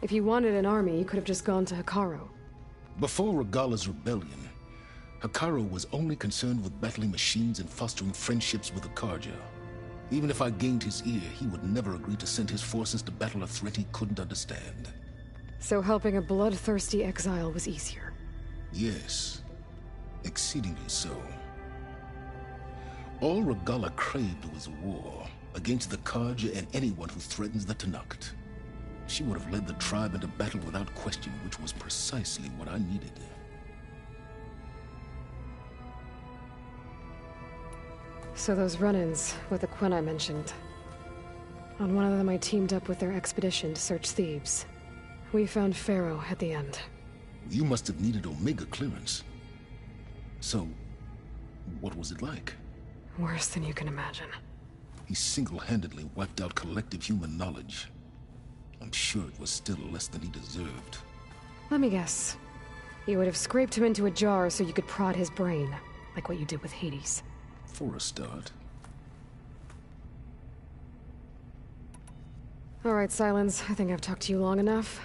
If you wanted an army, you could have just gone to Hikaru. Before Regalla's rebellion, Hikaru was only concerned with battling machines and fostering friendships with the Karja. Even if I gained his ear, he would never agree to send his forces to battle a threat he couldn't understand. So helping a bloodthirsty exile was easier? Yes, exceedingly so. All Regala craved was war against the Karja and anyone who threatens the Tenakth. She would have led the tribe into battle without question, which was precisely what I needed. So those run-ins with the Quen I mentioned. On one of them I teamed up with their expedition to search Thebes. We found Pharaoh at the end. You must have needed Omega clearance. So, what was it like? Worse than you can imagine. He single-handedly wiped out collective human knowledge. I'm sure it was still less than he deserved. Let me guess. You would have scraped him into a jar so you could prod his brain, like what you did with Hades. For a start. Alright, Silence. I think I've talked to you long enough.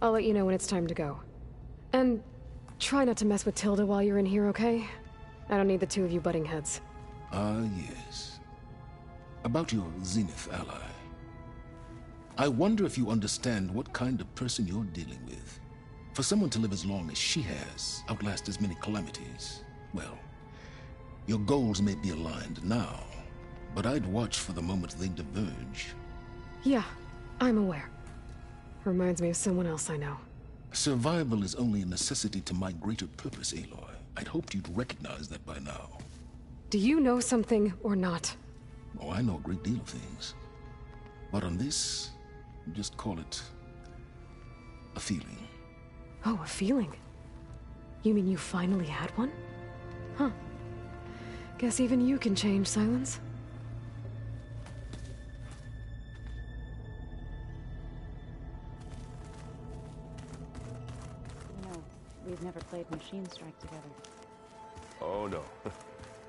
I'll let you know when it's time to go. And try not to mess with Tilda while you're in here, okay? I don't need the two of you butting heads. Ah, yes. About your Zenith ally. I wonder if you understand what kind of person you're dealing with. For someone to live as long as she has, outlast as many calamities, well, your goals may be aligned now, but I'd watch for the moment they diverge. Yeah, I'm aware. Reminds me of someone else I know. Survival is only a necessity to my greater purpose, Aloy. I'd hoped you'd recognize that by now. Do you know something or not? Oh, I know a great deal of things. But on this, just call it a feeling. Oh, a feeling? You mean you finally had one? Huh. Guess even you can change, Silence. You know, we've never played Machine Strike together. Oh, no.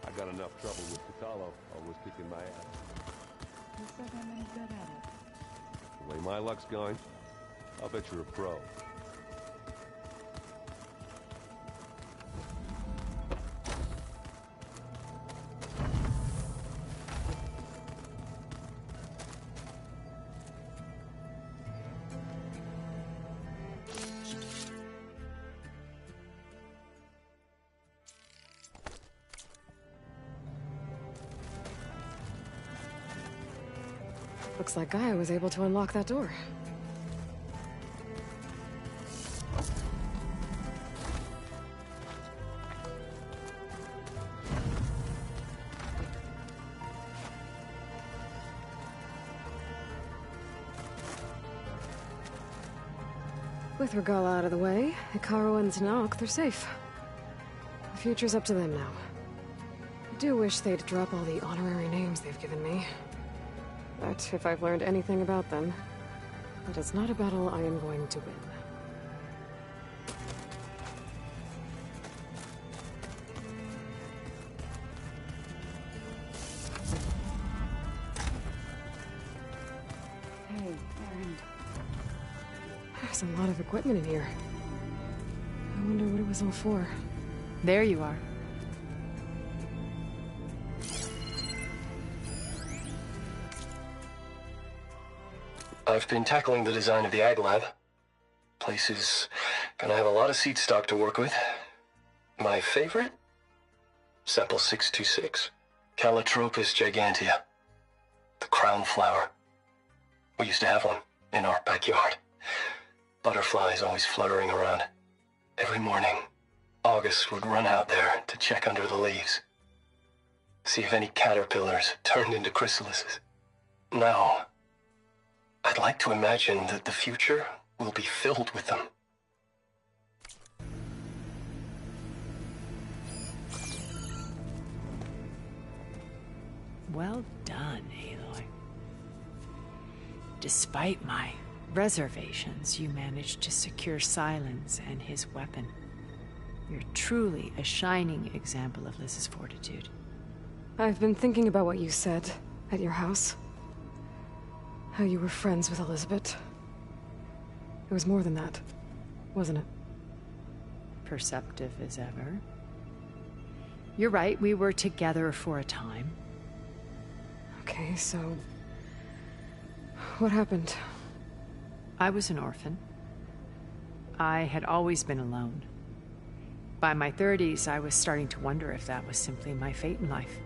I got enough trouble with Catalo, always kicking my ass. Who said I'm any good at it? The way my luck's going, I'll bet you're a pro. Looks like Gaia was able to unlock that door. With Regala out of the way, Hikaru and Tenakth, they're safe. The future's up to them now. I do wish they'd drop all the honorary names they've given me. But if I've learned anything about them, it is not a battle I am going to win. Hey, Aaron. There's a lot of equipment in here. I wonder what it was all for. There you are. I've been tackling the design of the Ag Lab. Place is gonna have a lot of seed stock to work with. My favorite? Sample 626. Calotropis gigantea. The crown flower. We used to have one in our backyard. Butterflies always fluttering around. Every morning, August would run out there to check under the leaves. See if any caterpillars turned into chrysalises. Now, I'd like to imagine that the future will be filled with them. Well done, Aloy. Despite my reservations, you managed to secure Silence and his weapon. You're truly a shining example of Liz's fortitude. I've been thinking about what you said at your house. How you were friends with Elizabeth. It was more than that, wasn't it? Perceptive as ever. You're right, we were together for a time. Okay, so... what happened? I was an orphan. I had always been alone. By my 30s, I was starting to wonder if that was simply my fate in life.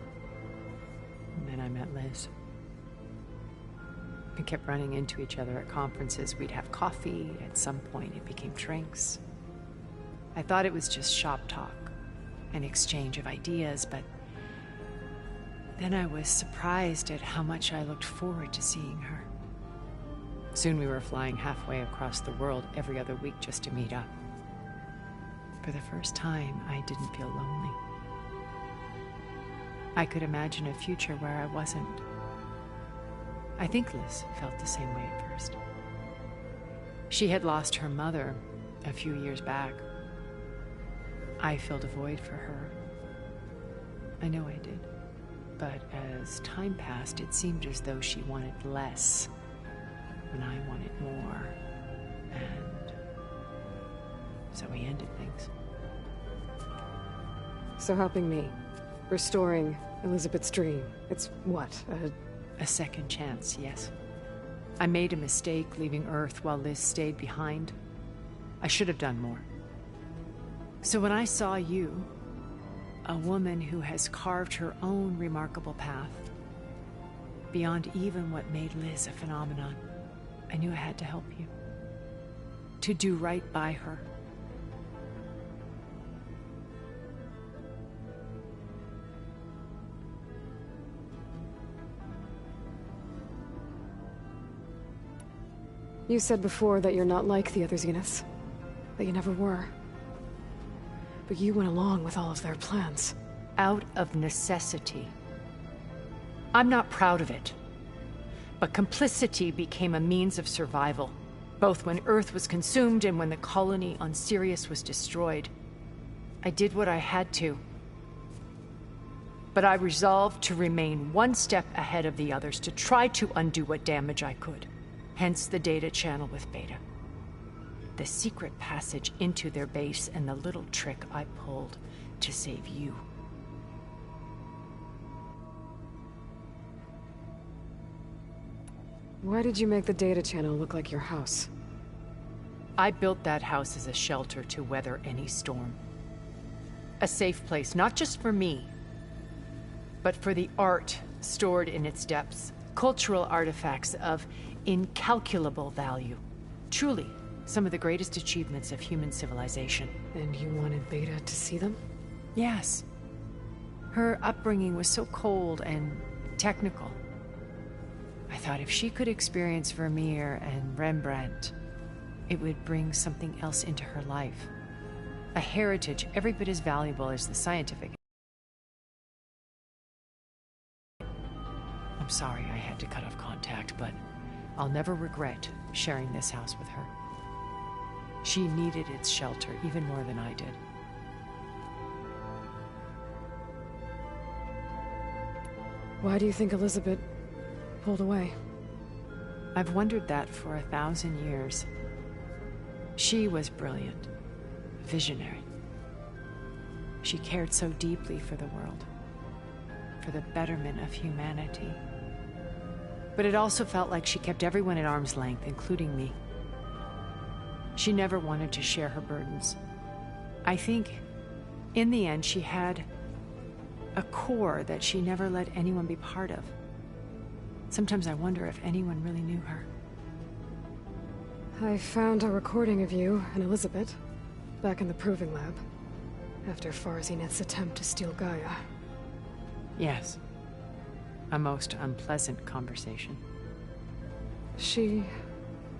And then I met Liz. We kept running into each other at conferences. We'd have coffee. At some point, it became drinks. I thought it was just shop talk, an exchange of ideas, but then I was surprised at how much I looked forward to seeing her. Soon we were flying halfway across the world every other week just to meet up. For the first time, I didn't feel lonely. I could imagine a future where I wasn't. I think Liz felt the same way at first. She had lost her mother a few years back. I filled a void for her. I know I did. But as time passed, it seemed as though she wanted less, and I wanted more. And so we ended things. So helping me, restoring Elizabeth's dream, it's what, A second chance, yes. I made a mistake leaving Earth while Liz stayed behind. I should have done more. So when I saw you, a woman who has carved her own remarkable path, beyond even what made Liz a phenomenon, I knew I had to help you. To do right by her. You said before that you're not like the other Zeniths. That you never were. But you went along with all of their plans. Out of necessity. I'm not proud of it. But complicity became a means of survival, both when Earth was consumed and when the colony on Sirius was destroyed. I did what I had to. But I resolved to remain one step ahead of the others, to try to undo what damage I could. Hence the data channel with Beta. The secret passage into their base and the little trick I pulled to save you. Why did you make the data channel look like your house? I built that house as a shelter to weather any storm. A safe place, not just for me, but for the art stored in its depths. Cultural artifacts of incalculable value. Truly, some of the greatest achievements of human civilization. And you wanted Beta to see them? Yes. Her upbringing was so cold and technical. I thought if she could experience Vermeer and Rembrandt, it would bring something else into her life. A heritage every bit as valuable as the scientific. I'm sorry I had to cut off contact, but I'll never regret sharing this house with her. She needed its shelter even more than I did. Why do you think Elizabeth pulled away? I've wondered that for 1,000 years. She was brilliant, visionary. She cared so deeply for the world, for the betterment of humanity. But it also felt like she kept everyone at arm's length, including me. She never wanted to share her burdens. I think, in the end, she had a core that she never let anyone be part of. Sometimes I wonder if anyone really knew her. I found a recording of you and Elizabeth back in the proving lab after Farzineth's attempt to steal Gaia. Yes. A most unpleasant conversation. She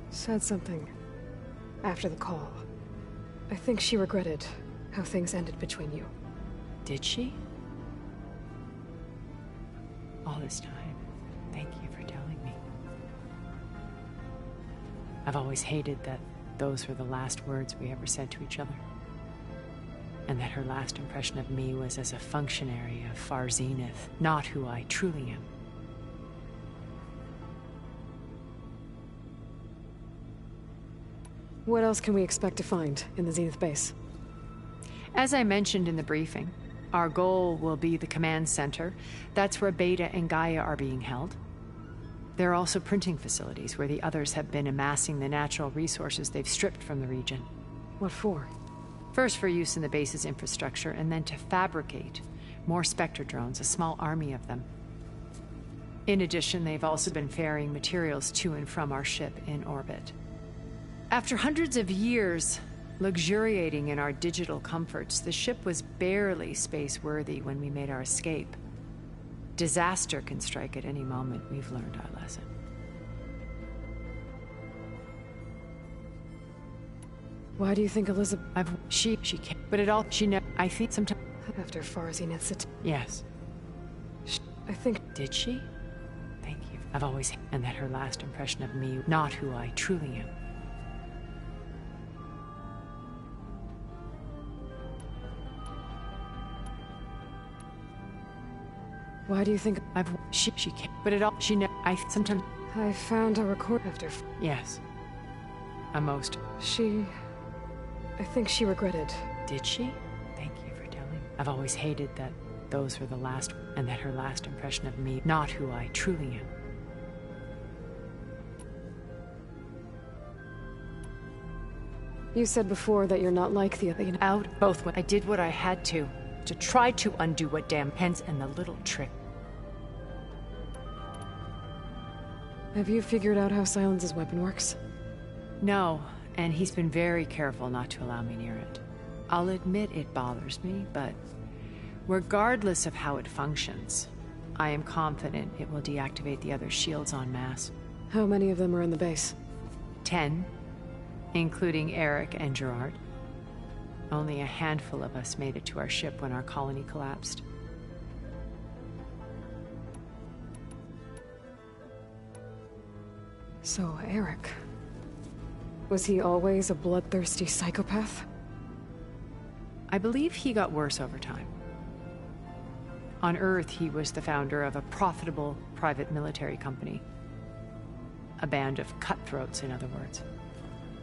said something after the call. I think she regretted how things ended between you. Did she? All this time, thank you for telling me. I've always hated that those were the last words we ever said to each other. And that her last impression of me was as a functionary of Far Zenith, not who I truly am. What else can we expect to find in the Zenith base? As I mentioned in the briefing, Our goal will be the command center. That's where Beta and Gaia are being held. There are also printing facilities where the others have been amassing the natural resources they've stripped from the region. What for? First for use in the base's infrastructure, and then to fabricate more Spectre drones, a small army of them. In addition, they've also been ferrying materials to and from our ship in orbit. After hundreds of years luxuriating in our digital comforts, the ship was barely space-worthy when we made our escape. Disaster can strike at any moment. We've learned our lesson. Why do you think Elizabeth... She can't, but it all, I think sometimes... After Farzine Institute... Yes. I think... Did she? Thank you. I've always... And that her last impression of me, not who I truly am. Why do you think... She can't, but it all, I sometimes... I found a record after... Yes. A most... I think she regretted. Did she? Thank you for telling. I've always hated that those were the last... And that her last impression of me, not who I truly am. You said before that you're not like the other... Out both when I did what I had to try to undo what damn Pence and the little trick. Have you figured out how Silence's weapon works? No, and he's been very careful not to allow me near it. I'll admit it bothers me, but regardless of how it functions, I am confident it will deactivate the other shields en masse. How many of them are in the base? 10, including Eric and Gerard. Only a handful of us made it to our ship when our colony collapsed. So, Eric... Was he always a bloodthirsty psychopath? I believe he got worse over time. On Earth, he was the founder of a profitable private military company. A band of cutthroats, in other words.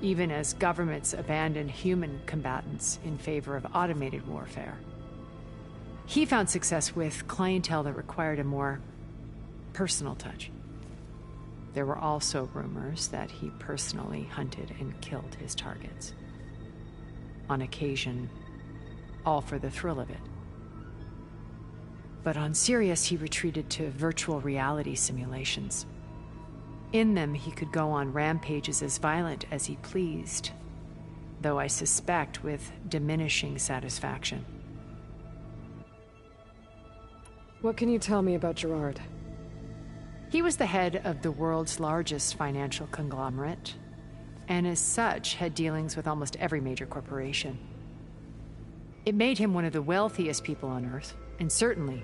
Even as governments abandoned human combatants in favor of automated warfare. He found success with clientele that required a more personal touch. There were also rumors that he personally hunted and killed his targets. On occasion, all for the thrill of it. But on Sirius, he retreated to virtual reality simulations. In them, he could go on rampages as violent as he pleased, though I suspect with diminishing satisfaction. What can you tell me about Gerard? He was the head of the world's largest financial conglomerate, and as such had dealings with almost every major corporation. It made him one of the wealthiest people on Earth, and certainly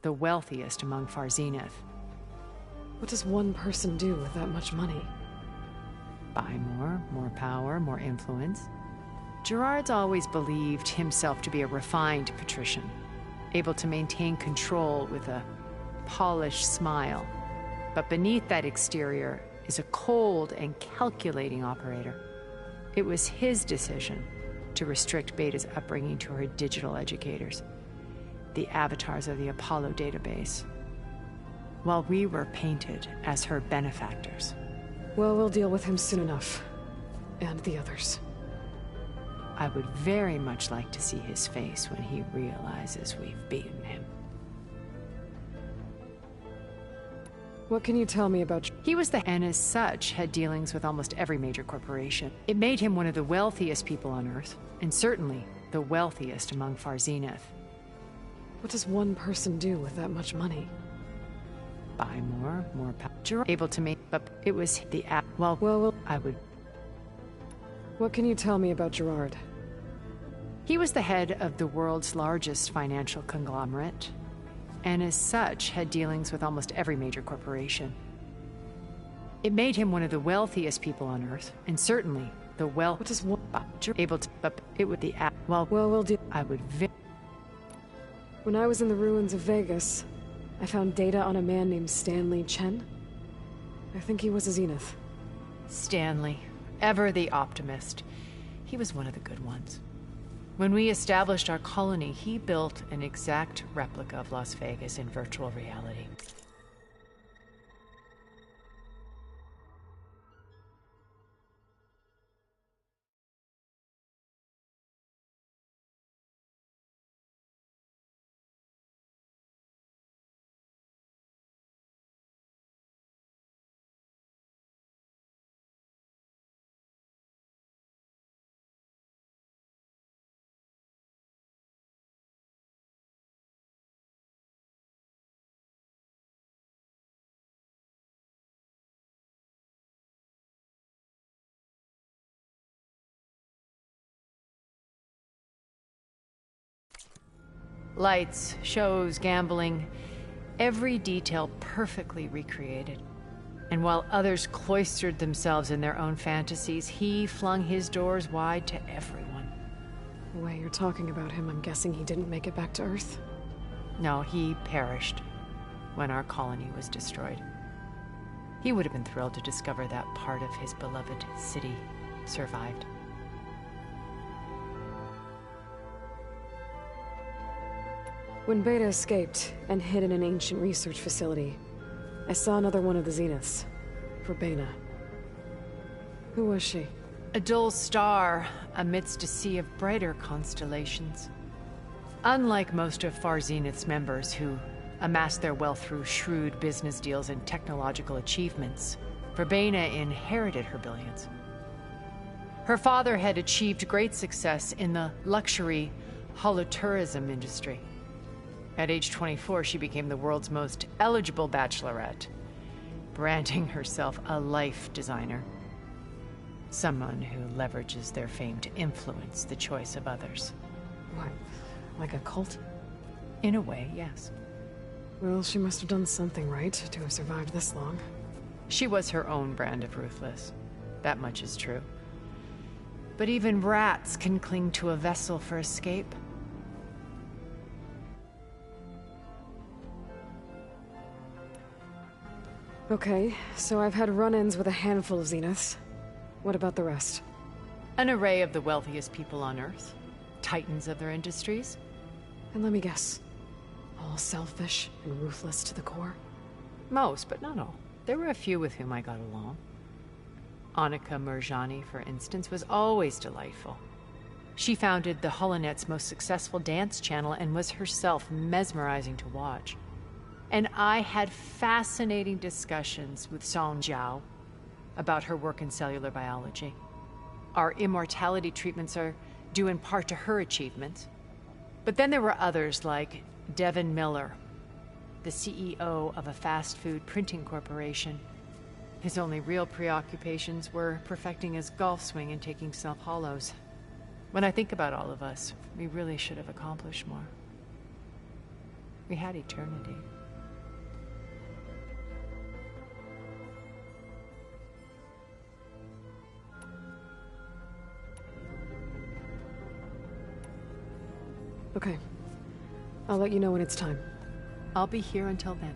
the wealthiest among Far Zenith. What does one person do with that much money? Buy more power, more influence. Gerard's always believed himself to be a refined patrician, able to maintain control with a polished smile. But beneath that exterior is a cold and calculating operator. It was his decision to restrict Beta's upbringing to her digital educators, the avatars of the Apollo database, while we were painted as her benefactors. Well, we'll deal with him soon enough. And the others. I would very much like to see his face when he realizes we've beaten him. What can you tell me about... He was and as such had dealings with almost every major corporation. It made him one of the wealthiest people on Earth, and certainly the wealthiest among Far Zenith. What does one person do with that much money? Buy more power. Able to make... But it was the... Well, I would... What can you tell me about Gerard? He was the head of the world's largest financial conglomerate, and as such had dealings with almost every major corporation. It made him one of the wealthiest people on Earth, and certainly the What is one... able to... But it would the... Well, we'll do... I would... When I was in the ruins of Vegas, I found data on a man named Stanley Chen. I think he was a Zenith. Stanley, ever the optimist. He was one of the good ones. When we established our colony, he built an exact replica of Las Vegas in virtual reality. Lights, shows, gambling, every detail perfectly recreated. And while others cloistered themselves in their own fantasies, he flung his doors wide to everyone. The way you're talking about him, I'm guessing he didn't make it back to Earth? No, he perished when our colony was destroyed. He would have been thrilled to discover that part of his beloved city survived. When Beta escaped and hid in an ancient research facility, I saw another one of the Zeniths. Verbena. Who was she? A dull star amidst a sea of brighter constellations. Unlike most of Far Zenith's members who amassed their wealth through shrewd business deals and technological achievements, Verbena inherited her billions. Her father had achieved great success in the luxury holotourism industry. At age 24, she became the world's most eligible bachelorette, branding herself a life designer. Someone who leverages their fame to influence the choice of others. What, like a cult? In a way, yes. Well, she must have done something right to have survived this long. She was her own brand of ruthless. That much is true. But even rats can cling to a vessel for escape. Okay, so I've had run-ins with a handful of Zeniths. What about the rest? An array of the wealthiest people on Earth. Titans of their industries. And let me guess. All selfish and ruthless to the core? Most, but not all. There were a few with whom I got along. Annika Murjani, for instance, was always delightful. She founded the HoloNet's most successful dance channel and was herself mesmerizing to watch. And I had fascinating discussions with Song Jiao about her work in cellular biology. Our immortality treatments are due in part to her achievements. But then there were others like Devin Miller, the CEO of a fast food printing corporation. His only real preoccupations were perfecting his golf swing and taking self-hollows. When I think about all of us, we really should have accomplished more. We had eternity. Okay. I'll let you know when it's time. I'll be here until then.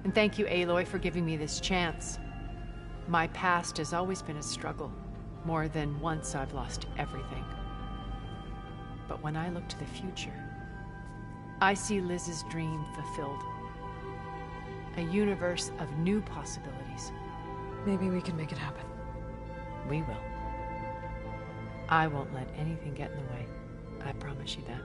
And thank you, Aloy, for giving me this chance. My past has always been a struggle. More than once I've lost everything. But when I look to the future, I see Liz's dream fulfilled. A universe of new possibilities. Maybe we can make it happen. We will. I won't let anything get in the way. I promise you that.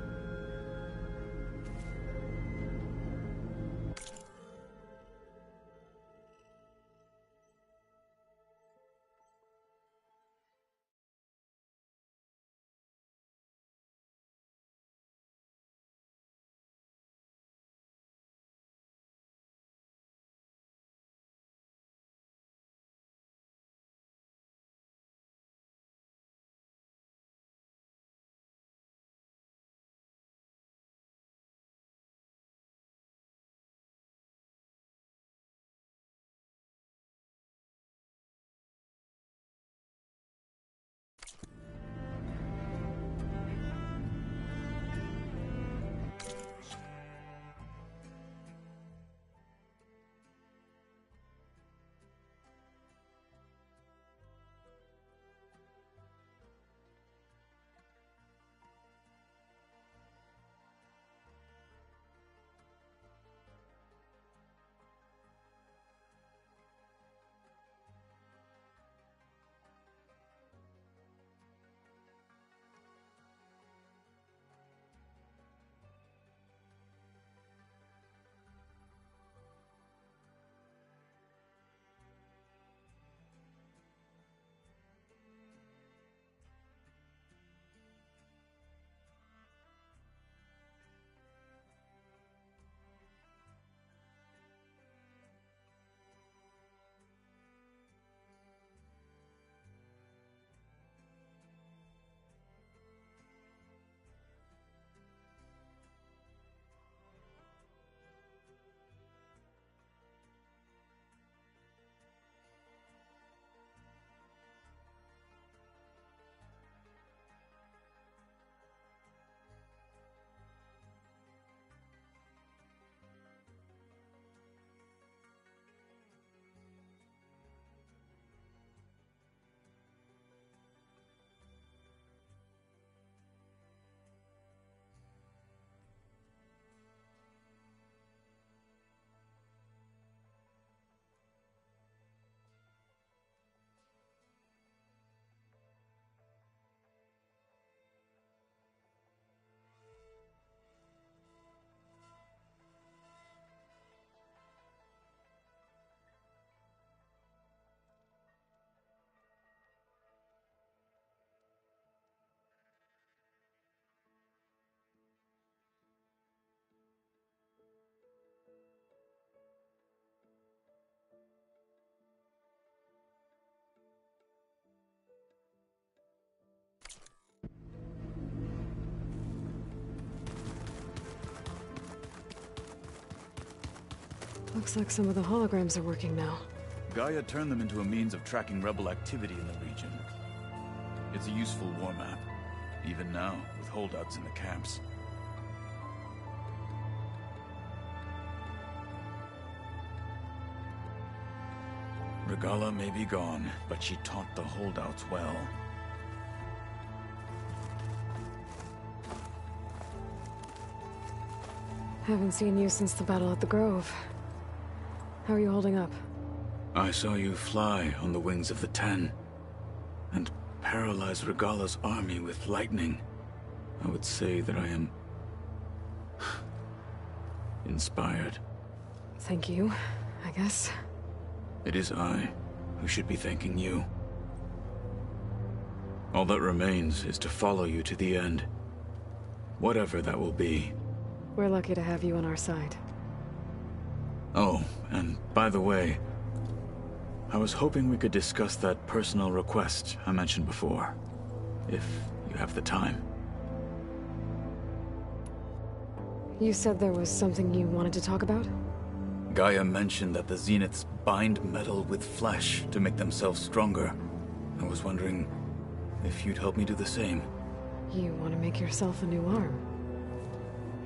Looks like some of the holograms are working now. Gaia turned them into a means of tracking rebel activity in the region. It's a useful war map, even now, with holdouts in the camps. Regala may be gone, but she taught the holdouts well. Haven't seen you since the battle at the Grove. How are you holding up? I saw you fly on the wings of the Ten, and paralyze Regala's army with lightning. I would say that I am inspired. Thank you, I guess. It is I who should be thanking you. All that remains is to follow you to the end. Whatever that will be. We're lucky to have you on our side. Oh, and by the way, I was hoping we could discuss that personal request I mentioned before, if you have the time. You said there was something you wanted to talk about? Gaia mentioned that the Zeniths bind metal with flesh to make themselves stronger. I was wondering if you'd help me do the same. You want to make yourself a new arm?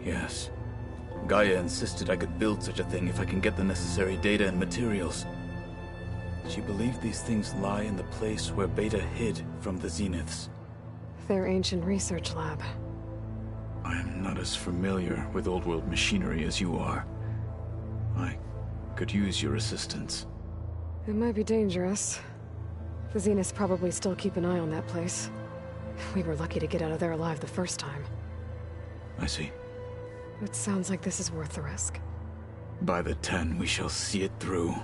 Yes. Gaia insisted I could build such a thing if I can get the necessary data and materials. She believed these things lie in the place where Beta hid from the Zeniths. Their ancient research lab. I am not as familiar with old-world machinery as you are. I could use your assistance. It might be dangerous. The Zeniths probably still keep an eye on that place. We were lucky to get out of there alive the first time. I see. It sounds like this is worth the risk. By the 10, we shall see it through.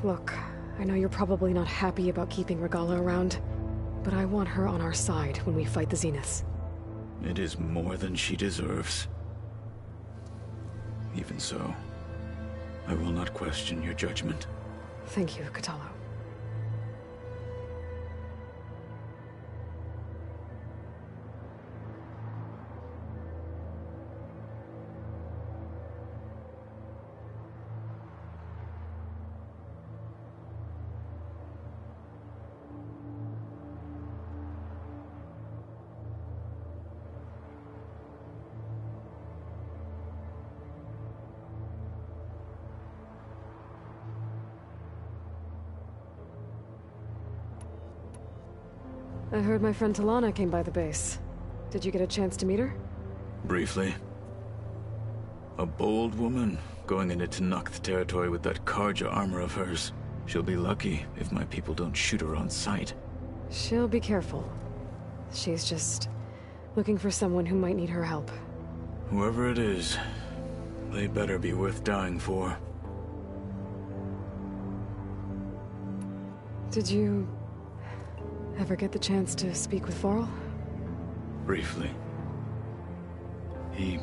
Look, I know you're probably not happy about keeping Regala around, but I want her on our side when we fight the Zeniths. It is more than she deserves. Even so, I will not question your judgment. Thank you, Katalo. I heard my friend Talana came by the base. Did you get a chance to meet her? Briefly. A bold woman, going into Tenakth territory with that Karja armor of hers. She'll be lucky if my people don't shoot her on sight. She'll be careful. She's just looking for someone who might need her help. Whoever it is, they better be worth dying for. Did you ever get the chance to speak with Varl? Briefly. He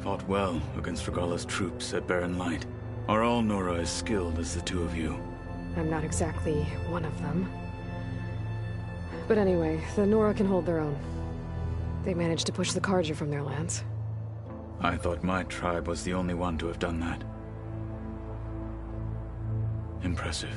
fought well against Regala's troops at Barren Light. Are all Nora as skilled as the two of you? I'm not exactly one of them. But anyway, the Nora can hold their own. They managed to push the Karja from their lands. I thought my tribe was the only one to have done that. Impressive.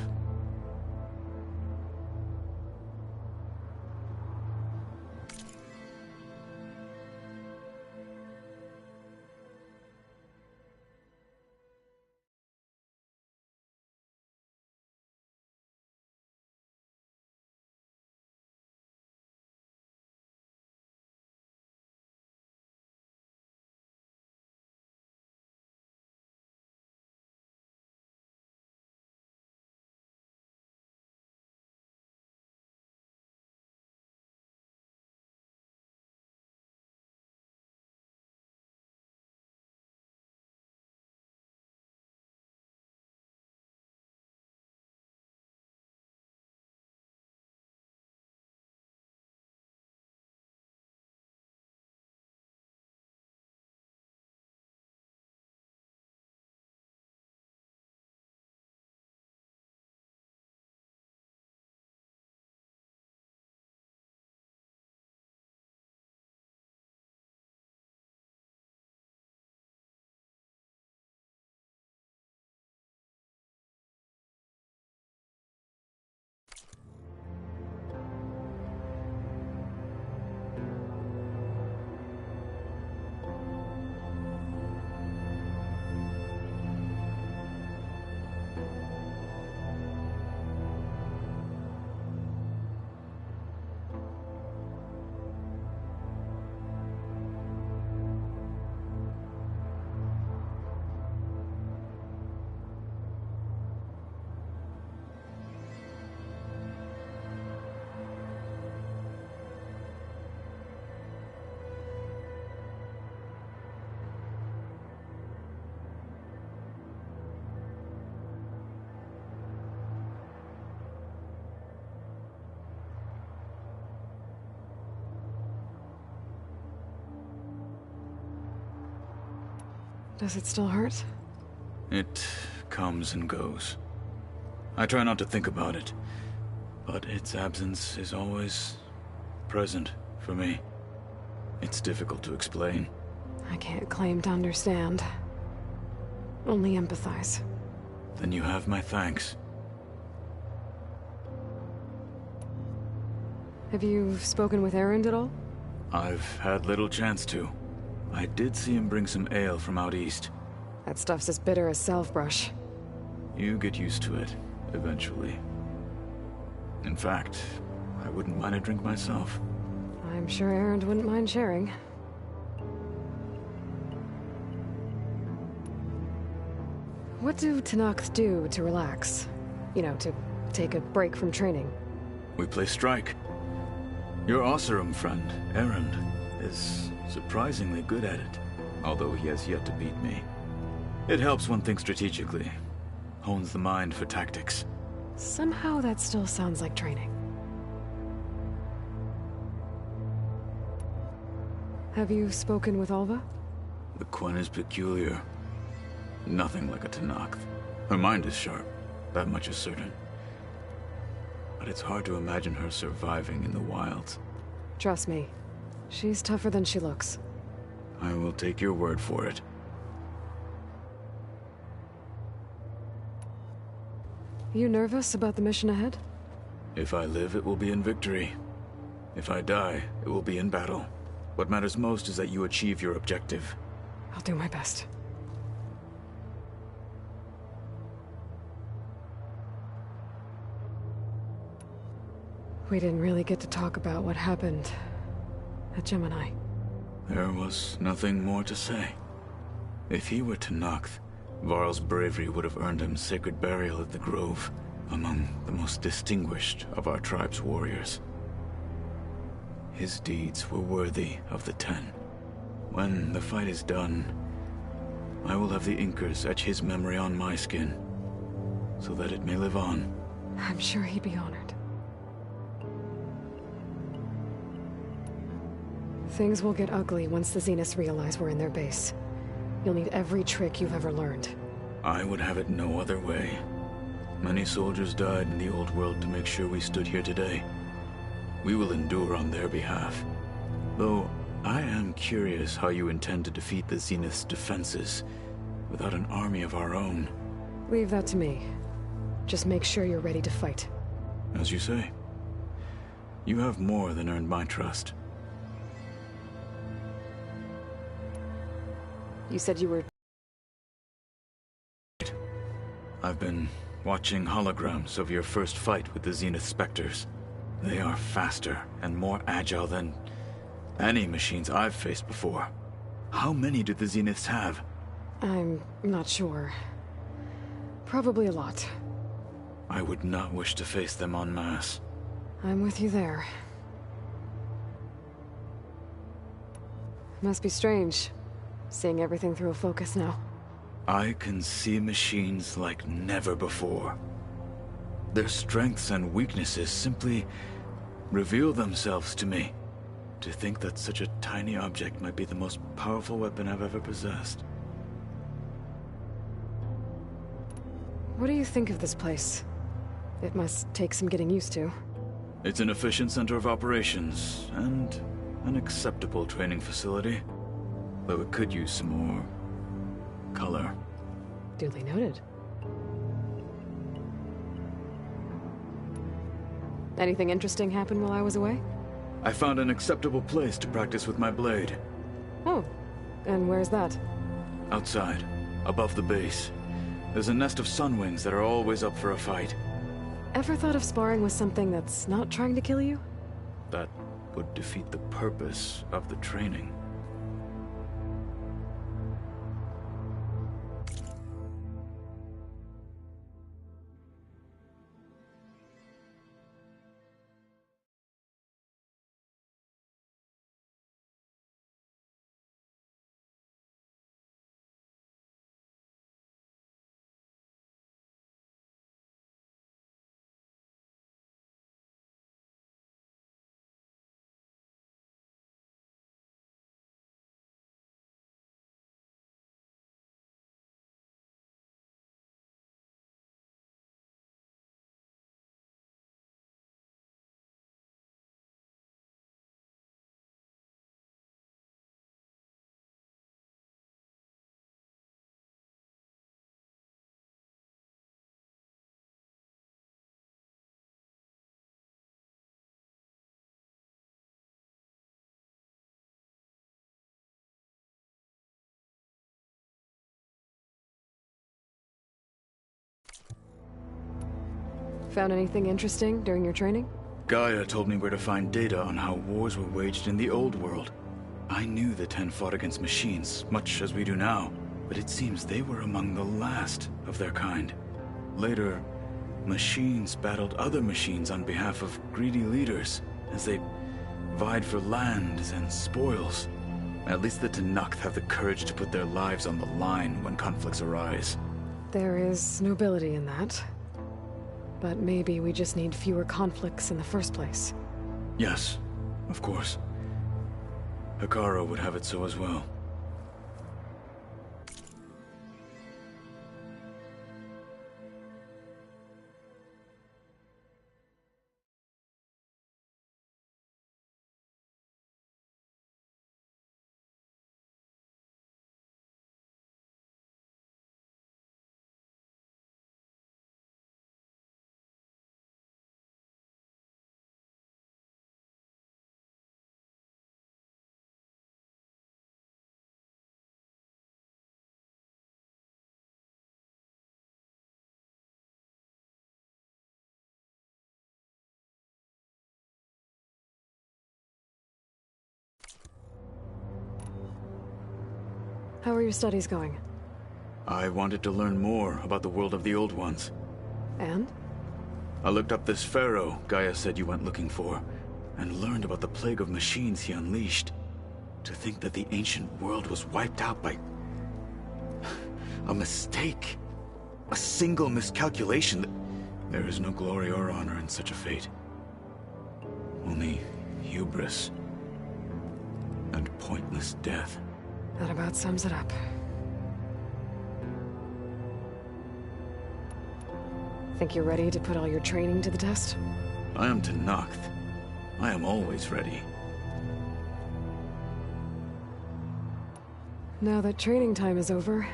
Does it still hurt? It comes and goes. I try not to think about it, but its absence is always present for me. It's difficult to explain. I can't claim to understand. Only empathize. Then you have my thanks. Have you spoken with Erend at all? I've had little chance to. I did see him bring some ale from out east. That stuff's as bitter as salve-brush. You get used to it, eventually. In fact, I wouldn't mind a drink myself. I'm sure Erend wouldn't mind sharing. What do Tenakth do to relax? You know, to take a break from training? We play strike. Your Oseram friend, Erend, is surprisingly good at it, although he has yet to beat me. It helps one think strategically. hones the mind for tactics. Somehow that still sounds like training. Have you spoken with Alva? The Quen is peculiar. Nothing like a Tenakth. Her mind is sharp, that much is certain. But it's hard to imagine her surviving in the wilds. Trust me, she's tougher than she looks. I will take your word for it. You nervous about the mission ahead? If I live, it will be in victory. If I die, it will be in battle. What matters most is that you achieve your objective. I'll do my best. We didn't really get to talk about what happened at Gemini. There was nothing more to say. If he were Tenakth, Varl's bravery would have earned him sacred burial at the Grove, among the most distinguished of our tribe's warriors. His deeds were worthy of the Ten. When the fight is done, I will have the Inkers etch his memory on my skin, so that it may live on. I'm sure he'd be honored. Things will get ugly once the Zeniths realize we're in their base. You'll need every trick you've ever learned. I would have it no other way. Many soldiers died in the old world to make sure we stood here today. We will endure on their behalf. Though, I am curious how you intend to defeat the Zenith's defenses without an army of our own. Leave that to me. Just make sure you're ready to fight. As you say. You have more than earned my trust. You said you were... I've been watching holograms of your first fight with the Zenith Spectres. They are faster and more agile than any machines I've faced before. How many do the Zeniths have? I'm not sure. Probably a lot. I would not wish to face them en masse. I'm with you there. Must be strange, seeing everything through a focus now. I can see machines like never before. Their strengths and weaknesses simply reveal themselves to me. To think that such a tiny object might be the most powerful weapon I've ever possessed. What do you think of this place? It must take some getting used to. It's an efficient center of operations, and an acceptable training facility. Though it could use some more color. Duly noted. Anything interesting happen while I was away? I found an acceptable place to practice with my blade. Oh, and where's that? Outside, above the base. There's a nest of sunwings that are always up for a fight. Ever thought of sparring with something that's not trying to kill you? That would defeat the purpose of the training. Found anything interesting during your training? Gaia told me where to find data on how wars were waged in the old world. I knew the Ten fought against machines, much as we do now, but it seems they were among the last of their kind. Later, machines battled other machines on behalf of greedy leaders, as they vied for lands and spoils. At least the Tenakth have the courage to put their lives on the line when conflicts arise. There is nobility in that. But maybe we just need fewer conflicts in the first place. Yes, of course. Hekarro would have it so as well. How are your studies going? I wanted to learn more about the world of the Old Ones. And? I looked up this pharaoh Gaia said you went looking for, and learned about the plague of machines he unleashed. To think that the ancient world was wiped out by a mistake. A single miscalculation. There is no glory or honor in such a fate. Only hubris and pointless death. That about sums it up. Think you're ready to put all your training to the test? I am Tenakth. I am always ready. Now that training time is over,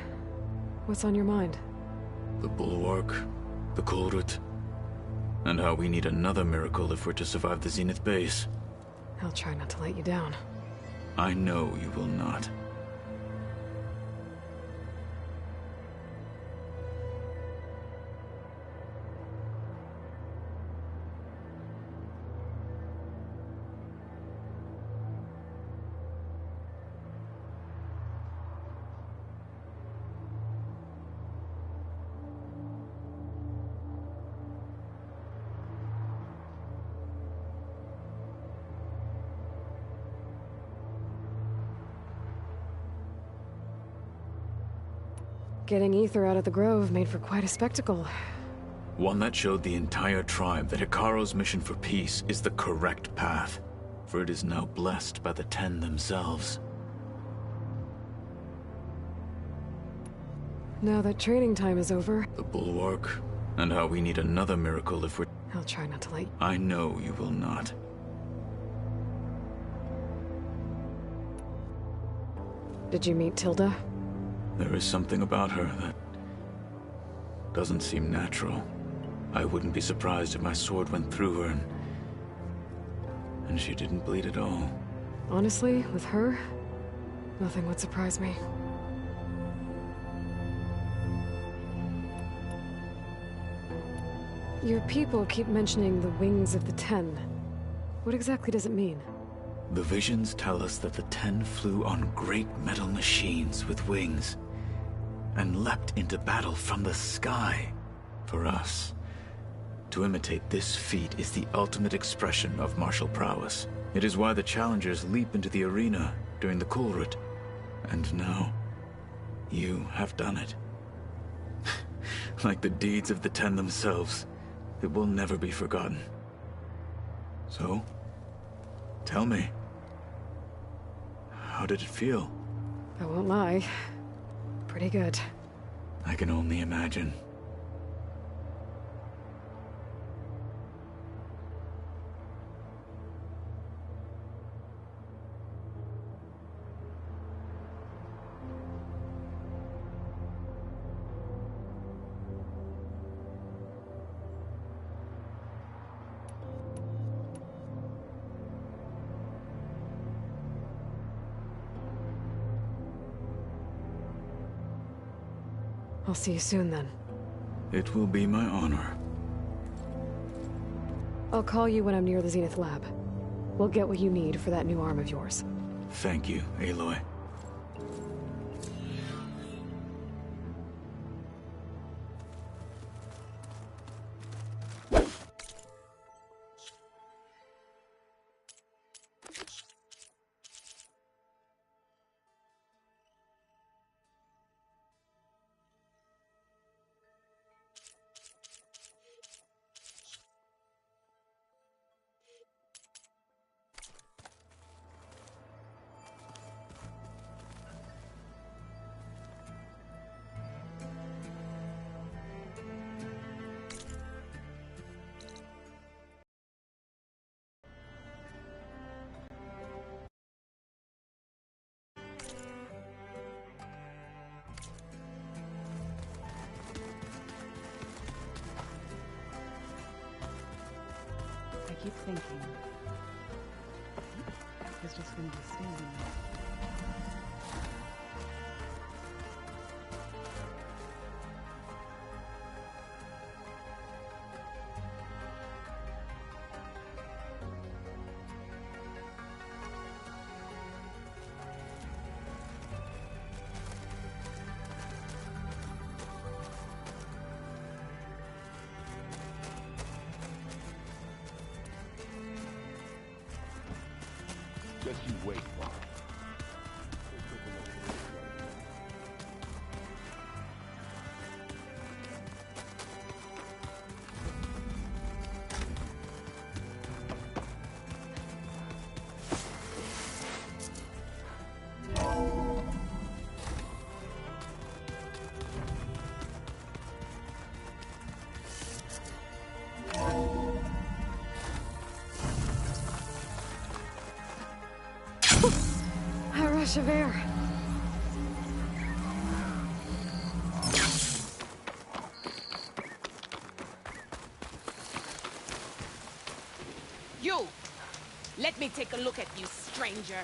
what's on your mind? The Bulwark, the Kulrut, and how we need another miracle if we're to survive the Zenith base. I'll try not to let you down. I know you will not. Getting Ether out of the Grove made for quite a spectacle. One that showed the entire tribe that Hekarro's mission for peace is the correct path, for it is now blessed by the Ten themselves. Now that training time is over, The Bulwark, and how we need another miracle if we're... I'll try not to let you... I know you will not. Did you meet Tilda? There is something about her that doesn't seem natural. I wouldn't be surprised if my sword went through her and she didn't bleed at all. Honestly, with her, nothing would surprise me. Your people keep mentioning the wings of the Ten. What exactly does it mean? The visions tell us that the Ten flew on great metal machines with wings and leapt into battle from the sky. For us, to imitate this feat is the ultimate expression of martial prowess. It is why the challengers leap into the arena during the Kulrut. And now, you have done it. Like the deeds of the Ten themselves, it will never be forgotten. So, tell me, how did it feel? I won't lie. Pretty good. I can only imagine. I'll see you soon then. It will be my honor. I'll call you when I'm near the Zenith lab. We'll get what you need for that new arm of yours. Thank you, Aloy. keep thinking he's just gonna be standing there. Just you wait, Varl. A rush of air. You! Let me take a look at you, stranger.